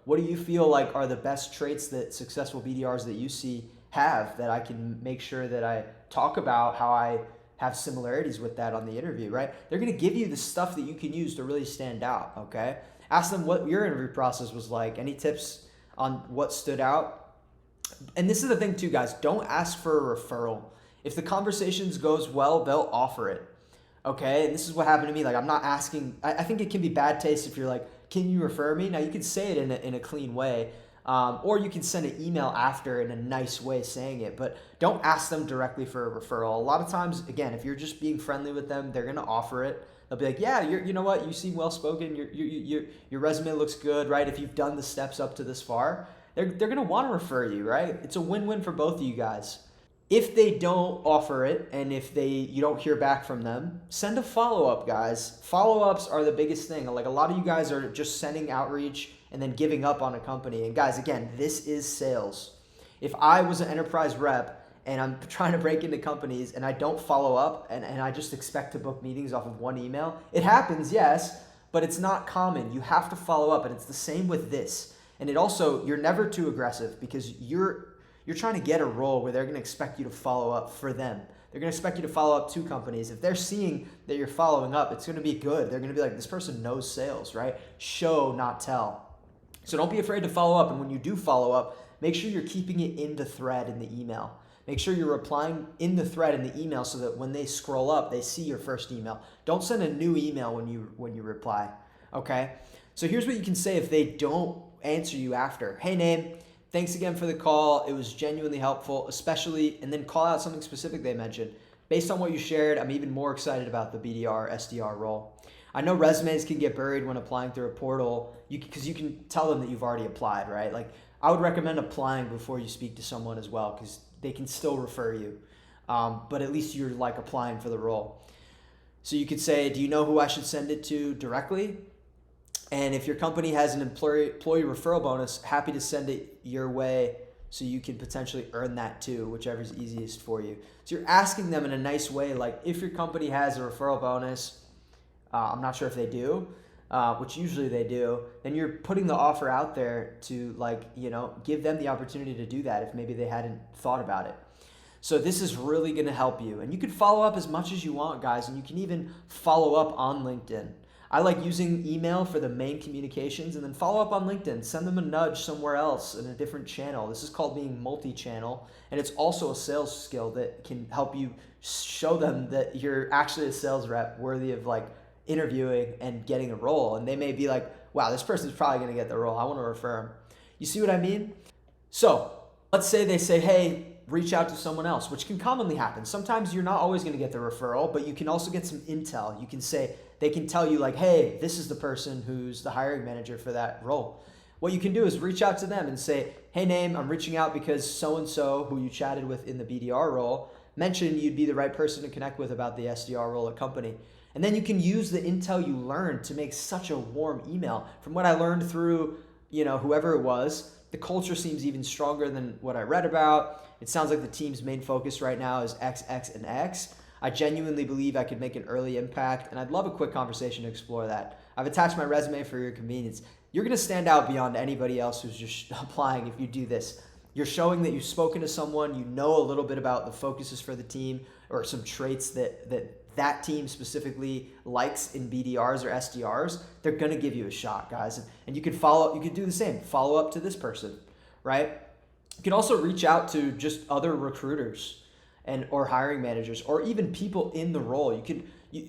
What do you feel like are the best traits that successful BDRs that you see have that I can make sure that I talk about how have similarities with that on the interview, right? They're going to give you the stuff that you can use to really stand out, okay? Ask them what your interview process was like. Any tips on what stood out? And this is the thing too, guys. Don't ask for a referral. If the conversations goes well, they'll offer it, okay? And this is what happened to me. Like, I'm not asking. I think it can be bad taste if you're like, can you refer me? Now, you can say it in a clean way. Or you can send an email after in a nice way saying it, but don't ask them directly for a referral. A lot of times, again, if you're just being friendly with them, they're gonna offer it. They'll be like, yeah, you know what, you seem well spoken. Your resume looks good, right? If you've done the steps up to this far, they're gonna want to refer you, right? It's a win-win for both of you guys. If they don't offer it and if you don't hear back from them, send a follow-up, guys. Follow-ups are the biggest thing. Like, a lot of you guys are just sending outreach and then giving up on a company. And guys, again, this is sales. If I was an enterprise rep and I'm trying to break into companies and I don't follow up and I just expect to book meetings off of one email, it happens, yes, but it's not common. You have to follow up, and it's the same with this. And it also, you're never too aggressive because you're trying to get a role where they're going to expect you to follow up for them. They're going to expect you to follow up to companies. If they're seeing that you're following up, it's going to be good. They're going to be like, this person knows sales, right? Show, not tell. So don't be afraid to follow up. And when you do follow up, make sure you're keeping it in the thread in the email. Make sure you're replying in the thread in the email so that when they scroll up, they see your first email. Don't send a new email when you reply, okay? So here's what you can say if they don't answer you after. Hey, name, thanks again for the call. It was genuinely helpful, especially, and then call out something specific they mentioned. Based on what you shared, I'm even more excited about the BDR, SDR role. I know resumes can get buried when applying through a portal because you can tell them that you've already applied, right? Like, I would recommend applying before you speak to someone as well because they can still refer you. But at least you're like applying for the role. So you could say, do you know who I should send it to directly? And if your company has an employee referral bonus, happy to send it your way so you can potentially earn that too, whichever's easiest for you. So you're asking them in a nice way, like if your company has a referral bonus, I'm not sure if they do, which usually they do, then you're putting the offer out there to, like, you know, give them the opportunity to do that if maybe they hadn't thought about it. So this is really going to help you. And you can follow up as much as you want, guys, and you can even follow up on LinkedIn. I like using email for the main communications and then follow up on LinkedIn. Send them a nudge somewhere else in a different channel. This is called being multi-channel, and it's also a sales skill that can help you show them that you're actually a sales rep worthy of, like, interviewing and getting a role. And they may be like, wow, this person's probably going to get the role. I want to refer him. You see what I mean? So let's say they say, hey, reach out to someone else, which can commonly happen. Sometimes you're not always going to get the referral, but you can also get some intel. You can say, they can tell you like, hey, this is the person who's the hiring manager for that role. What you can do is reach out to them and say, hey, name, I'm reaching out because so-and-so who you chatted with in the BDR role mentioned you'd be the right person to connect with about the SDR role at company. And then you can use the intel you learned to make such a warm email. From what I learned through, whoever it was, the culture seems even stronger than what I read about. It sounds like the team's main focus right now is X, X, and X. I genuinely believe I could make an early impact, and I'd love a quick conversation to explore that. I've attached my resume for your convenience. You're going to stand out beyond anybody else who's just applying if you do this. You're showing that you've spoken to someone, you know a little bit about the focuses for the team or some traits that team specifically likes in BDRs or SDRs. They're going to give you a shot, guys. And you could do the same. Follow up to this person, right? You can also reach out to just other recruiters or hiring managers or even people in the role.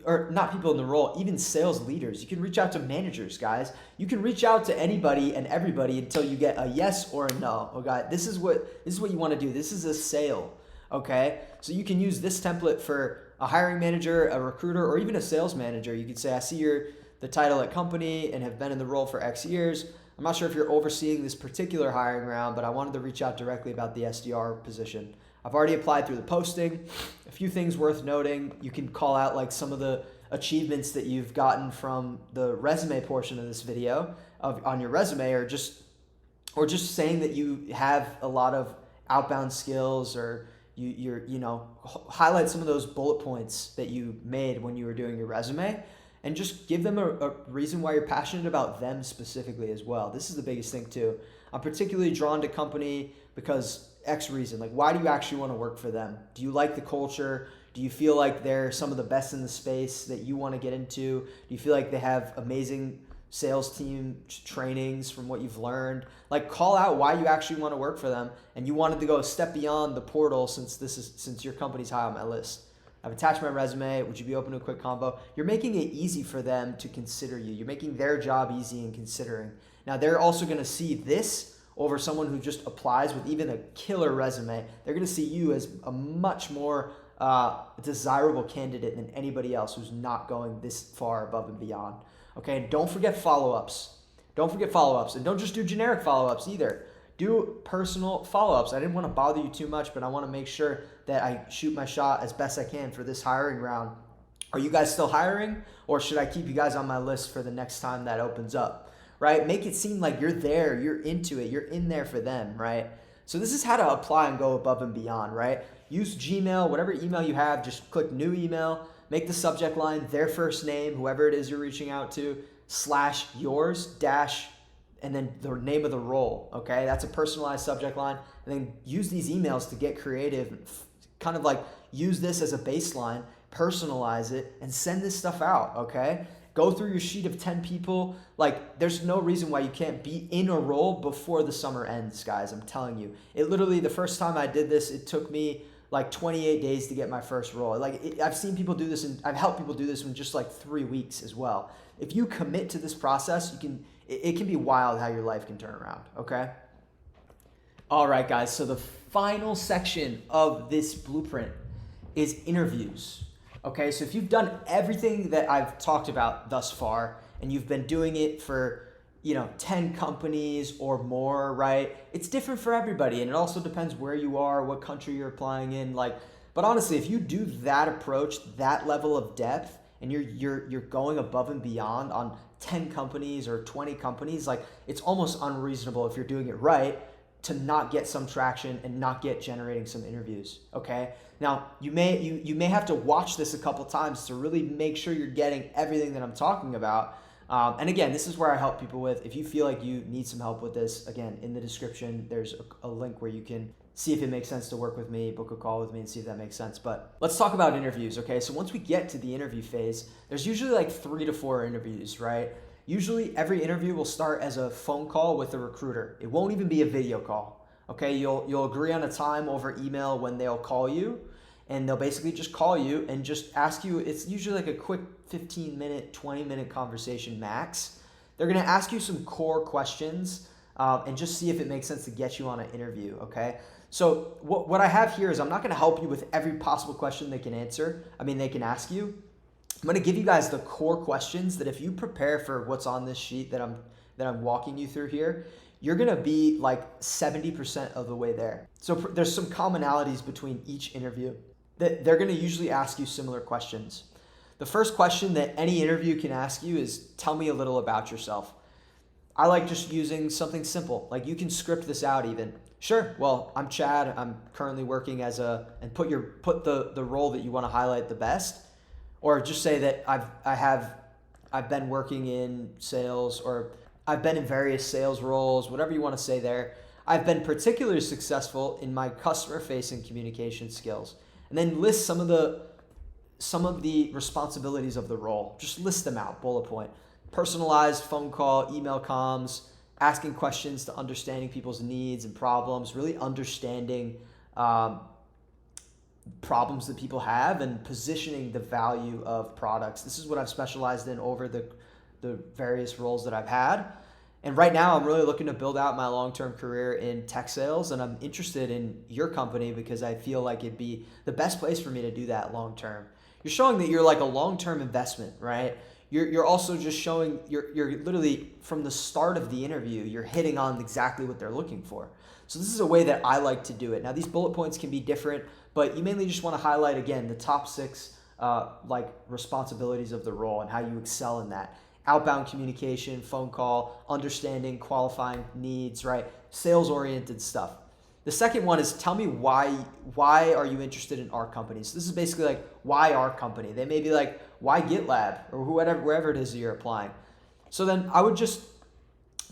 Or not people in the role, even sales leaders. You can reach out to managers, guys. You can reach out to anybody and everybody until you get a yes or a no. Okay, this is what you want to do. This is a sale. Okay, so you can use this template for a hiring manager, a recruiter, or even a sales manager. You could say, I see you're the title at company and have been in the role for X years. I'm not sure if you're overseeing this particular hiring round, but I wanted to reach out directly about the SDR position. I've already applied through the posting. A few things worth noting. You can call out like some of the achievements that you've gotten from the resume portion of this video on your resume, or just saying that you have a lot of outbound skills, or you're highlight some of those bullet points that you made when you were doing your resume, and just give them a reason why you're passionate about them specifically as well. This is the biggest thing too. I'm particularly drawn to company because X reason. Like, why do you actually want to work for them? Do you like the culture? Do you feel like they're some of the best in the space that you want to get into? Do you feel like they have amazing sales team trainings from what you've learned? Like, call out why you actually want to work for them and you wanted to go a step beyond the portal since your company's high on my list. I've attached my resume. Would you be open to a quick combo? You're making it easy for them to consider you. You're making their job easy in considering. Now, they're also going to see this over someone who just applies with even a killer resume. They're going to see you as a much more desirable candidate than anybody else who's not going this far above and beyond. Okay, and don't forget follow-ups. Don't forget follow-ups. And don't just do generic follow-ups either. Do personal follow-ups. I didn't want to bother you too much, but I want to make sure that I shoot my shot as best I can for this hiring round. Are you guys still hiring? Or should I keep you guys on my list for the next time that opens up? Right? Make it seem like you're there, you're into it, you're in there for them, right? So this is how to apply and go above and beyond, right? Use Gmail, whatever email you have, just click new email, make the subject line their first name, whoever it is you're reaching out to, / yours, dash, and then the name of the role, okay? That's a personalized subject line. And then use these emails to get creative, kind of like use this as a baseline, personalize it, and send this stuff out, okay? Go through your sheet of 10 people. Like, there's no reason why you can't be in a role before the summer ends, guys. I'm telling you. It literally, the first time I did this, it took me like 28 days to get my first role. Like, I've seen people do this, and I've helped people do this in just like 3 weeks as well. If you commit to this process, it can be wild how your life can turn around, okay? All right, guys. So the final section of this blueprint is interviews. Okay, so if you've done everything that I've talked about thus far and you've been doing it for, 10 companies or more, right? It's different for everybody, and it also depends where you are, what country you're applying in. But honestly, if you do that approach, that level of depth, and you're going above and beyond on 10 companies or 20 companies, it's almost unreasonable if you're doing it right to not get some traction and not get generating some interviews, okay? Now, you may have to watch this a couple times to really make sure you're getting everything that I'm talking about. And again, this is where I help people with. If you feel like you need some help with this, again, in the description, there's a link where you can see if it makes sense to work with me, book a call with me, and see if that makes sense. But let's talk about interviews, okay? So once we get to the interview phase, there's usually like 3 to 4 interviews, right? Usually every interview will start as a phone call with a recruiter. It won't even be a video call, okay? You'll agree on a time over email when they'll call you, and they'll basically just call you and just ask you. It's usually like a quick 15-minute, 20-minute conversation max. They're going to ask you some core questions and just see if it makes sense to get you on an interview, okay? So what I have here is I'm not going to help you with every possible question they can ask you. I'm going to give you guys the core questions that if you prepare for what's on this sheet that I'm walking you through here, you're going to be like 70% of the way there. So there's some commonalities between each interview that they're going to usually ask you similar questions. The first question that any interview can ask you is, tell me a little about yourself. I like just using something simple. Like, you can script this out even. Sure, well, I'm Chad. I'm currently working and put the role that you want to highlight the best. Or just say that I've been working in sales, or I've been in various sales roles, whatever you want to say there. I've been particularly successful in my customer-facing communication skills. And then list some of the responsibilities of the role. Just list them out, bullet point. Personalized phone call, email comms, asking questions to understanding people's needs and problems, really understanding problems that people have and positioning the value of products. This is what I've specialized in over the various roles that I've had. And right now I'm really looking to build out my long-term career in tech sales, and I'm interested in your company because I feel like it'd be the best place for me to do that long-term. You're showing that you're like a long-term investment, right? You're also just showing you're literally from the start of the interview, you're hitting on exactly what they're looking for. So this is a way that I like to do it. Now, these bullet points can be different, but you mainly just want to highlight, again, the top 6 responsibilities of the role and how you excel in that. Outbound communication, phone call, understanding, qualifying needs, right? Sales-oriented stuff. The second one is, tell me why are you interested in our company? So this is basically like, why our company? They may be like, why GitLab, or wherever it is that you're applying. So then I would just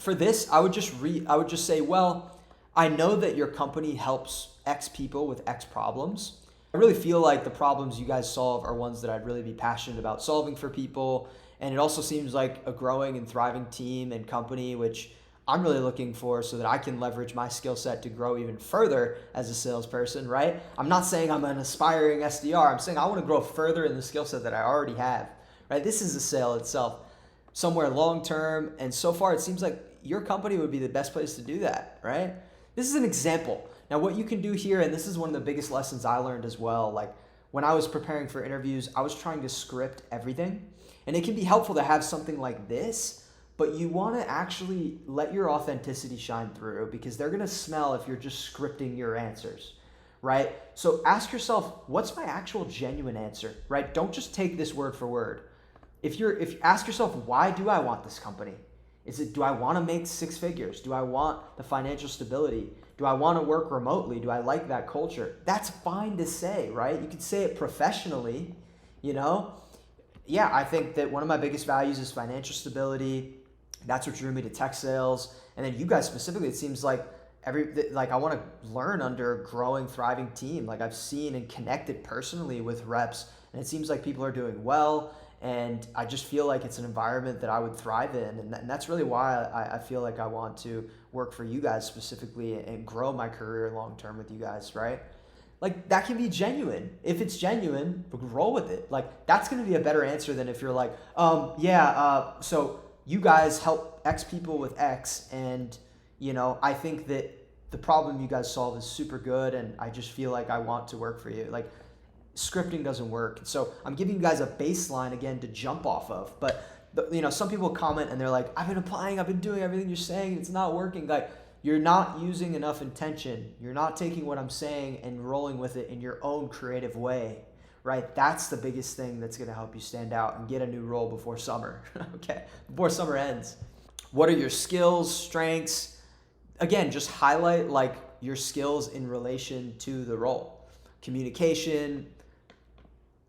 say, well, I know that your company helps X people with X problems. I really feel like the problems you guys solve are ones that I'd really be passionate about solving for people. And it also seems like a growing and thriving team and company, which I'm really looking for so that I can leverage my skill set to grow even further as a salesperson, right? I'm not saying I'm an aspiring SDR. I'm saying I want to grow further in the skill set that I already have, right? This is a sale itself, somewhere long term. And so far, it seems like your company would be the best place to do that, right? This is an example. Now, what you can do here, and this is one of the biggest lessons I learned as well, like when I was preparing for interviews, I was trying to script everything. And it can be helpful to have something like this, but you want to actually let your authenticity shine through because they're going to smell if you're just scripting your answers, right? So ask yourself, what's my actual genuine answer, right? Don't just take this word for word. If you ask yourself, why do I want this company? Do I want to make 6 figures? Do I want the financial stability? Do I want to work remotely? Do I like that culture? That's fine to say, right? You can say it professionally, you know? Yeah, I think that one of my biggest values is financial stability. That's what drew me to tech sales. And then you guys specifically, it seems like I want to learn under a growing, thriving team. Like I've seen and connected personally with reps, and it seems like people are doing well. And I just feel like it's an environment that I would thrive in. And that's really why I feel like I want to work for you guys specifically and grow my career long term with you guys, right? Like that can be genuine. If it's genuine, roll with it. Like that's going to be a better answer than if you're like, so you guys help X people with X. And, I think that the problem you guys solve is super good. And I just feel like I want to work for you. Like, scripting doesn't work. So I'm giving you guys a baseline again to jump off of. But some people comment and they're like, I've been applying, I've been doing everything you're saying, it's not working. Like you're not using enough intention. You're not taking what I'm saying and rolling with it in your own creative way, right? That's the biggest thing that's going to help you stand out and get a new role before summer. Okay, before summer ends. What are your skills, strengths? Again, just highlight like your skills in relation to the role. Communication,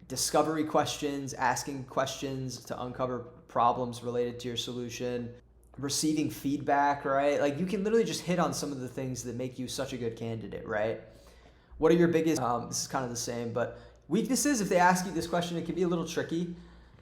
discovery questions, asking questions to uncover problems related to your solution, receiving feedback, right? Like you can literally just hit on some of the things that make you such a good candidate, right? What are your biggest, this is kind of the same, but weaknesses? If they ask you this question, it can be a little tricky.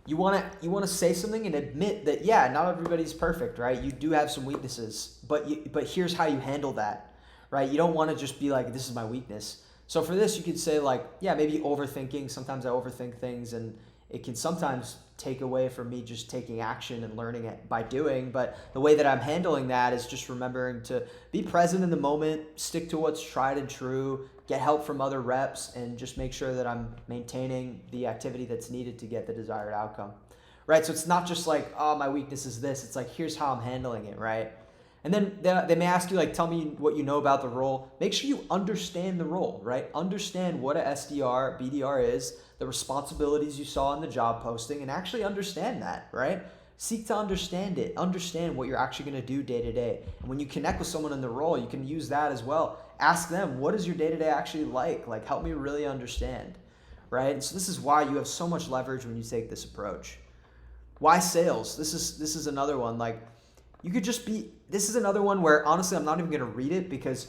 You want to say something and admit that, yeah, not everybody's perfect, right? You do have some weaknesses, but here's how you handle that, right? You don't want to just be like, this is my weakness. So for this, you could say like, yeah, maybe overthinking. Sometimes I overthink things and it can sometimes take away from me just taking action and learning it by doing. But the way that I'm handling that is just remembering to be present in the moment, stick to what's tried and true, get help from other reps, and just make sure that I'm maintaining the activity that's needed to get the desired outcome, right? So it's not just like, oh, my weakness is this. It's like, here's how I'm handling it, right? And then they may ask you, like, tell me what you know about the role. Make sure you understand the role, right? Understand what a SDR, BDR is, the responsibilities you saw in the job posting, and actually understand that, right? Seek to understand it. Understand what you're actually going to do day to day. And when you connect with someone in the role, you can use that as well. Ask them, what is your day to day actually like? Like, help me really understand, right? And so this is why you have so much leverage when you take this approach. Why sales? This is another one. Like, you could just be, this is another one where honestly, I'm not even going to read it because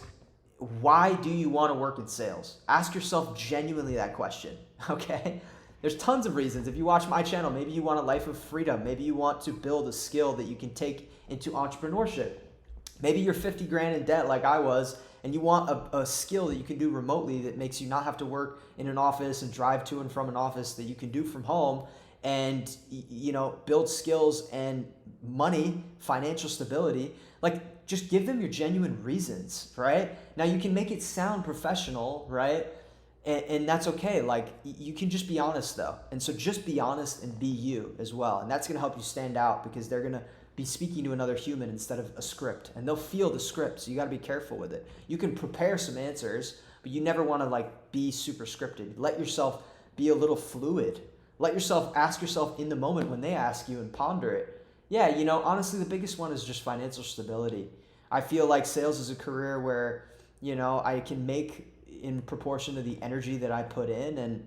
why do you want to work in sales? Ask yourself genuinely that question, okay? There's tons of reasons. If you watch my channel, maybe you want a life of freedom. Maybe you want to build a skill that you can take into entrepreneurship. Maybe you're 50 grand in debt like I was, and you want a skill that you can do remotely that makes you not have to work in an office and drive to and from an office, that you can do from home and, build skills and money, financial stability. Like, just give them your genuine reasons, right? Now, you can make it sound professional, right? And that's okay. Like, you can just be honest, though. And so just be honest and be you as well. And that's going to help you stand out because they're going to be speaking to another human instead of a script. And they'll feel the script, so you got to be careful with it. You can prepare some answers, but you never want to, be super scripted. Let yourself be a little fluid. Let yourself ask yourself in the moment when they ask you and ponder it. Yeah, honestly, the biggest one is just financial stability. I feel like sales is a career where, I can make in proportion to the energy that I put in,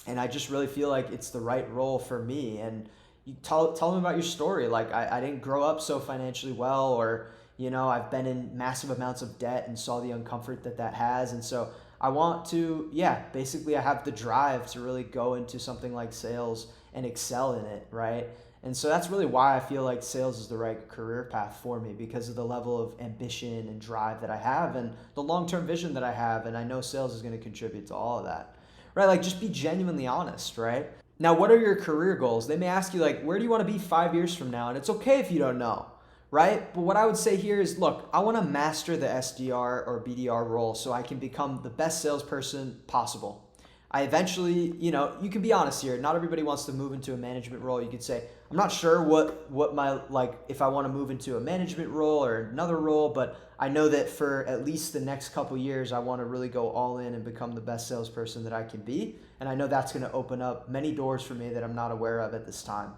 and I just really feel like it's the right role for me. And you tell them about your story. Like, I didn't grow up so financially well, or, I've been in massive amounts of debt and saw the uncomfort that has. And so I want to, basically I have the drive to really go into something like sales and excel in it, right? And so that's really why I feel like sales is the right career path for me, because of the level of ambition and drive that I have and the long-term vision that I have. And I know sales is going to contribute to all of that, right? Like, just be genuinely honest, right? Now, what are your career goals? They may ask you, like, where do you want to be 5 years from now? And it's okay if you don't know, right? But what I would say here is, look, I want to master the SDR or BDR role so I can become the best salesperson possible. I eventually, you can be honest here. Not everybody wants to move into a management role. You could say, I'm not sure what my, if I want to move into a management role or another role, but I know that for at least the next couple years, I want to really go all in and become the best salesperson that I can be. And I know that's going to open up many doors for me that I'm not aware of at this time,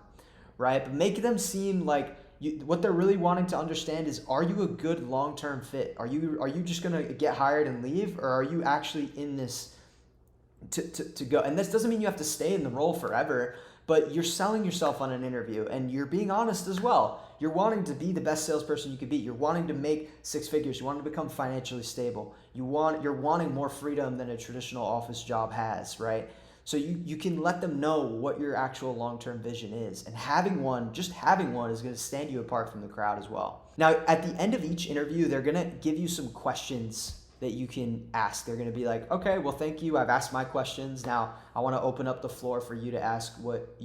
right? But make them seem like what they're really wanting to understand is, are you a good long-term fit? Are you just going to get hired and leave, or are you actually in this to go? And this doesn't mean you have to stay in the role forever, but you're selling yourself on an interview and you're being honest as well. You're wanting to be the best salesperson you could be. You're wanting to make 6 figures. You want to become financially stable. You're wanting more freedom than a traditional office job has, right? So you can let them know what your actual long-term vision is. And just having one is going to stand you apart from the crowd as well. Now, at the end of each interview, they're going to give you some questions that you can ask. They're going to be like, okay, well, thank you. I've asked my questions. Now I want to open up the floor for you to ask what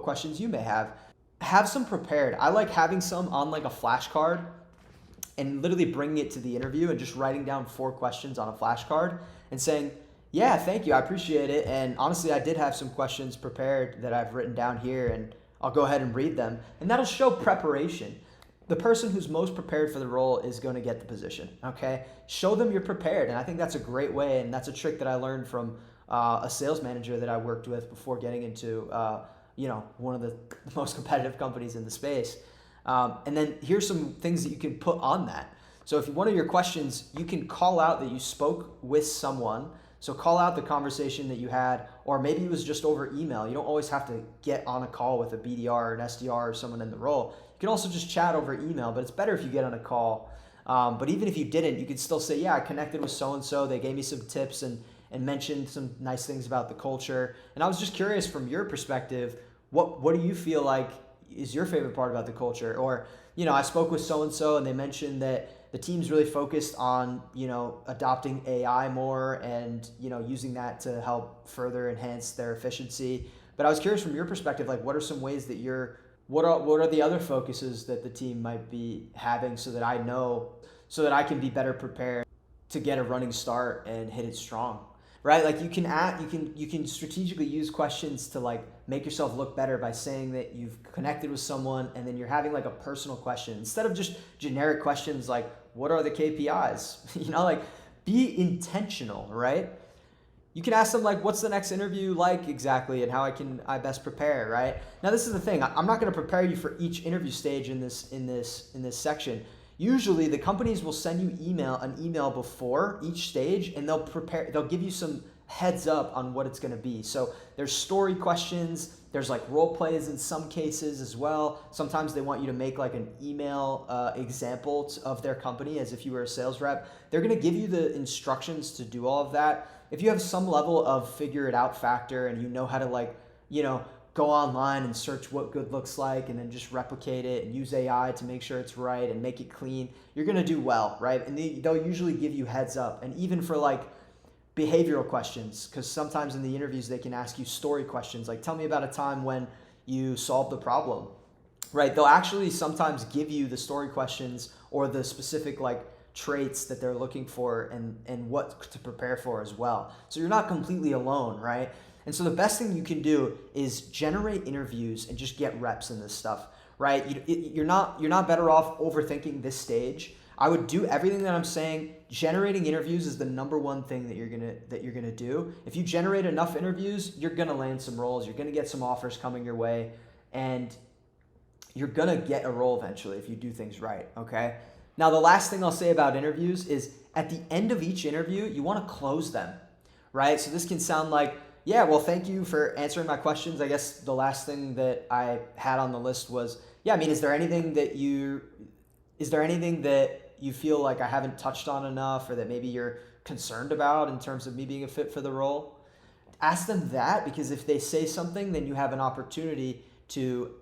questions you may have. Have some prepared. I like having some on like a flashcard and literally bringing it to the interview and just writing down 4 questions on a flashcard and saying, yeah, thank you. I appreciate it. And honestly, I did have some questions prepared that I've written down here, and I'll go ahead and read them. And that'll show preparation. The person who's most prepared for the role is going to get the position, okay? Show them you're prepared, and I think that's a great way, and that's a trick that I learned from a sales manager that I worked with before getting into, one of the most competitive companies in the space. And then here's some things that you can put on that. So if one of your questions, you can call out that you spoke with someone. So call out the conversation that you had, or maybe it was just over email. You don't always have to get on a call with a BDR or an SDR or someone in the role. You can also just chat over email, but it's better if you get on a call. But even if you didn't, you could still say, yeah, I connected with so-and-so. They gave me some tips and mentioned some nice things about the culture. And I was just curious, from your perspective, what do you feel like is your favorite part about the culture? Or, I spoke with so-and-so and they mentioned that the team's really focused on, adopting AI more and, using that to help further enhance their efficiency. But I was curious, from your perspective, like, what are some ways that what are the other focuses that the team might be having, so that I know, so that I can be better prepared to get a running start and hit it strong, right? Like, you can strategically use questions to like make yourself look better by saying that you've connected with someone, and then you're having like a personal question instead of just generic questions like, what are the KPIs? Like, be intentional, right? You can ask them like, what's the next interview like exactly, and how I best prepare, right? Now, this is the thing. I'm not going to prepare you for each interview stage in this section. Usually the companies will send you an email before each stage, and they'll give you some heads up on what it's going to be. So there's story questions, there's like role plays in some cases as well. Sometimes they want you to make like an email example of their company as if you were a sales rep. They're going to give you the instructions to do all of that. If you have some level of figure it out factor, and you know how to go online and search what good looks like and then just replicate it and use AI to make sure it's right and make it clean, you're going to do well, right? And they'll usually give you heads up. And even for like behavioral questions, because sometimes in the interviews they can ask you story questions like, tell me about a time when you solved the problem, right? They'll actually sometimes give you the story questions or the specific like traits that they're looking for and what to prepare for as well. So you're not completely alone, right? And so the best thing you can do is generate interviews and just get reps in this stuff, right? You're not better off overthinking this stage. I would do everything that I'm saying. Generating interviews is the number one thing that you're gonna do. If you generate enough interviews, you're gonna land some roles. You're gonna get some offers coming your way, and you're gonna get a role eventually if you do things right. Okay. Now, the last thing I'll say about interviews is, at the end of each interview, you want to close them, right? So this can sound like, yeah, well, thank you for answering my questions. I guess the last thing that I had on the list was, yeah, I mean, is there anything that you feel like I haven't touched on enough, or that maybe you're concerned about in terms of me being a fit for the role. Ask them that, because if they say something, then you have an opportunity to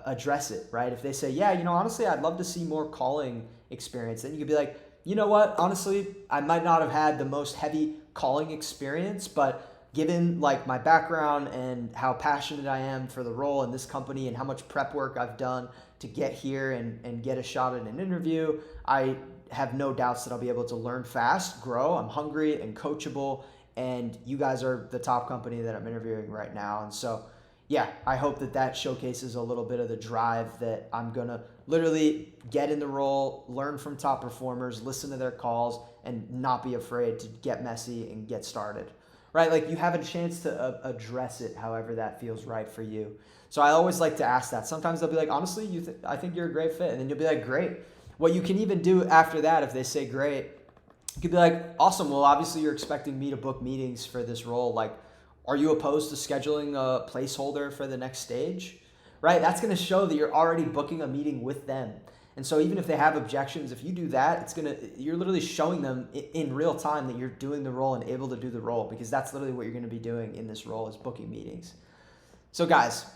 address it, right? If they say, yeah, honestly, I'd love to see more calling experience, then you could be like, you know what, honestly, I might not have had the most heavy calling experience, but given like my background and how passionate I am for the role in this company and how much prep work I've done to get here and get a shot at an interview, I have no doubts that I'll be able to learn fast, grow. I'm hungry and coachable, and you guys are the top company that I'm interviewing right now. And so, yeah, I hope that showcases a little bit of the drive that I'm going to literally get in the role, learn from top performers, listen to their calls, and not be afraid to get messy and get started, right? Like, you have a chance to address it however that feels right for you. So I always like to ask that. Sometimes they'll be like, honestly, I think you're a great fit. And then you'll be like, great. What you can even do after that, if they say great, you could be like, awesome. Well, obviously you're expecting me to book meetings for this role. Like, are you opposed to scheduling a placeholder for the next stage? Right? That's going to show that you're already booking a meeting with them. And so even if they have objections, if you do that, you're literally showing them in real time that you're doing the role and able to do the role, because that's literally what you're going to be doing in this role, is booking meetings. So guys,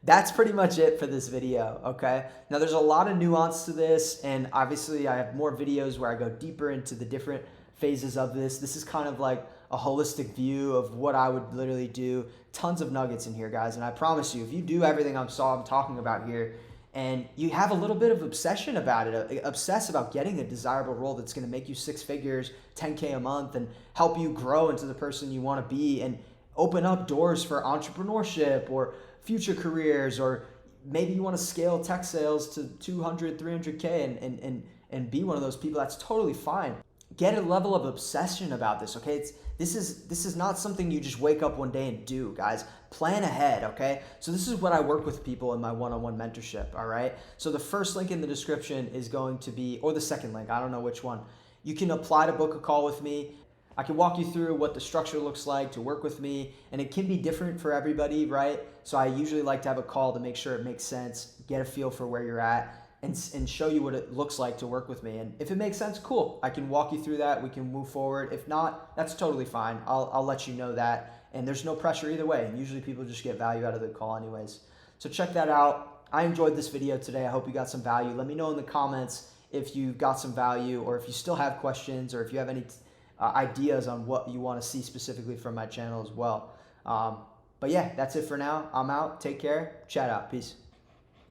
that's pretty much it for this video, okay? Now there's a lot of nuance to this, and obviously I have more videos where I go deeper into the different phases of this. This is kind of like a holistic view of what I would literally do. Tons of nuggets in here, guys, and I promise you, if you do everything I'm talking about here, and you have a little bit of obsession about it, obsess about getting a desirable role that's going to make you 6 figures, 10K a month, and help you grow into the person you want to be, and open up doors for entrepreneurship or future careers, or maybe you want to scale tech sales to 200, 300K and be one of those people, that's totally fine. Get a level of obsession about this, okay? This is not something you just wake up one day and do, guys. Plan ahead, okay? So this is what I work with people in my one-on-one mentorship, all right? So the first link in the description is going to be, or the second link, I don't know which one. You can apply to book a call with me. I can walk you through what the structure looks like to work with me, and it can be different for everybody, right? So I usually like to have a call to make sure it makes sense, get a feel for where you're at, and show you what it looks like to work with me. And if it makes sense, cool. I can walk you through that. We can move forward. If not, that's totally fine. I'll let you know that. And there's no pressure either way. And usually people just get value out of the call anyways. So check that out. I enjoyed this video today. I hope you got some value. Let me know in the comments if you got some value, or if you still have questions, or if you have any ideas on what you want to see specifically from my channel as well. But yeah, that's it for now. I'm out. Take care. Chat out. Peace.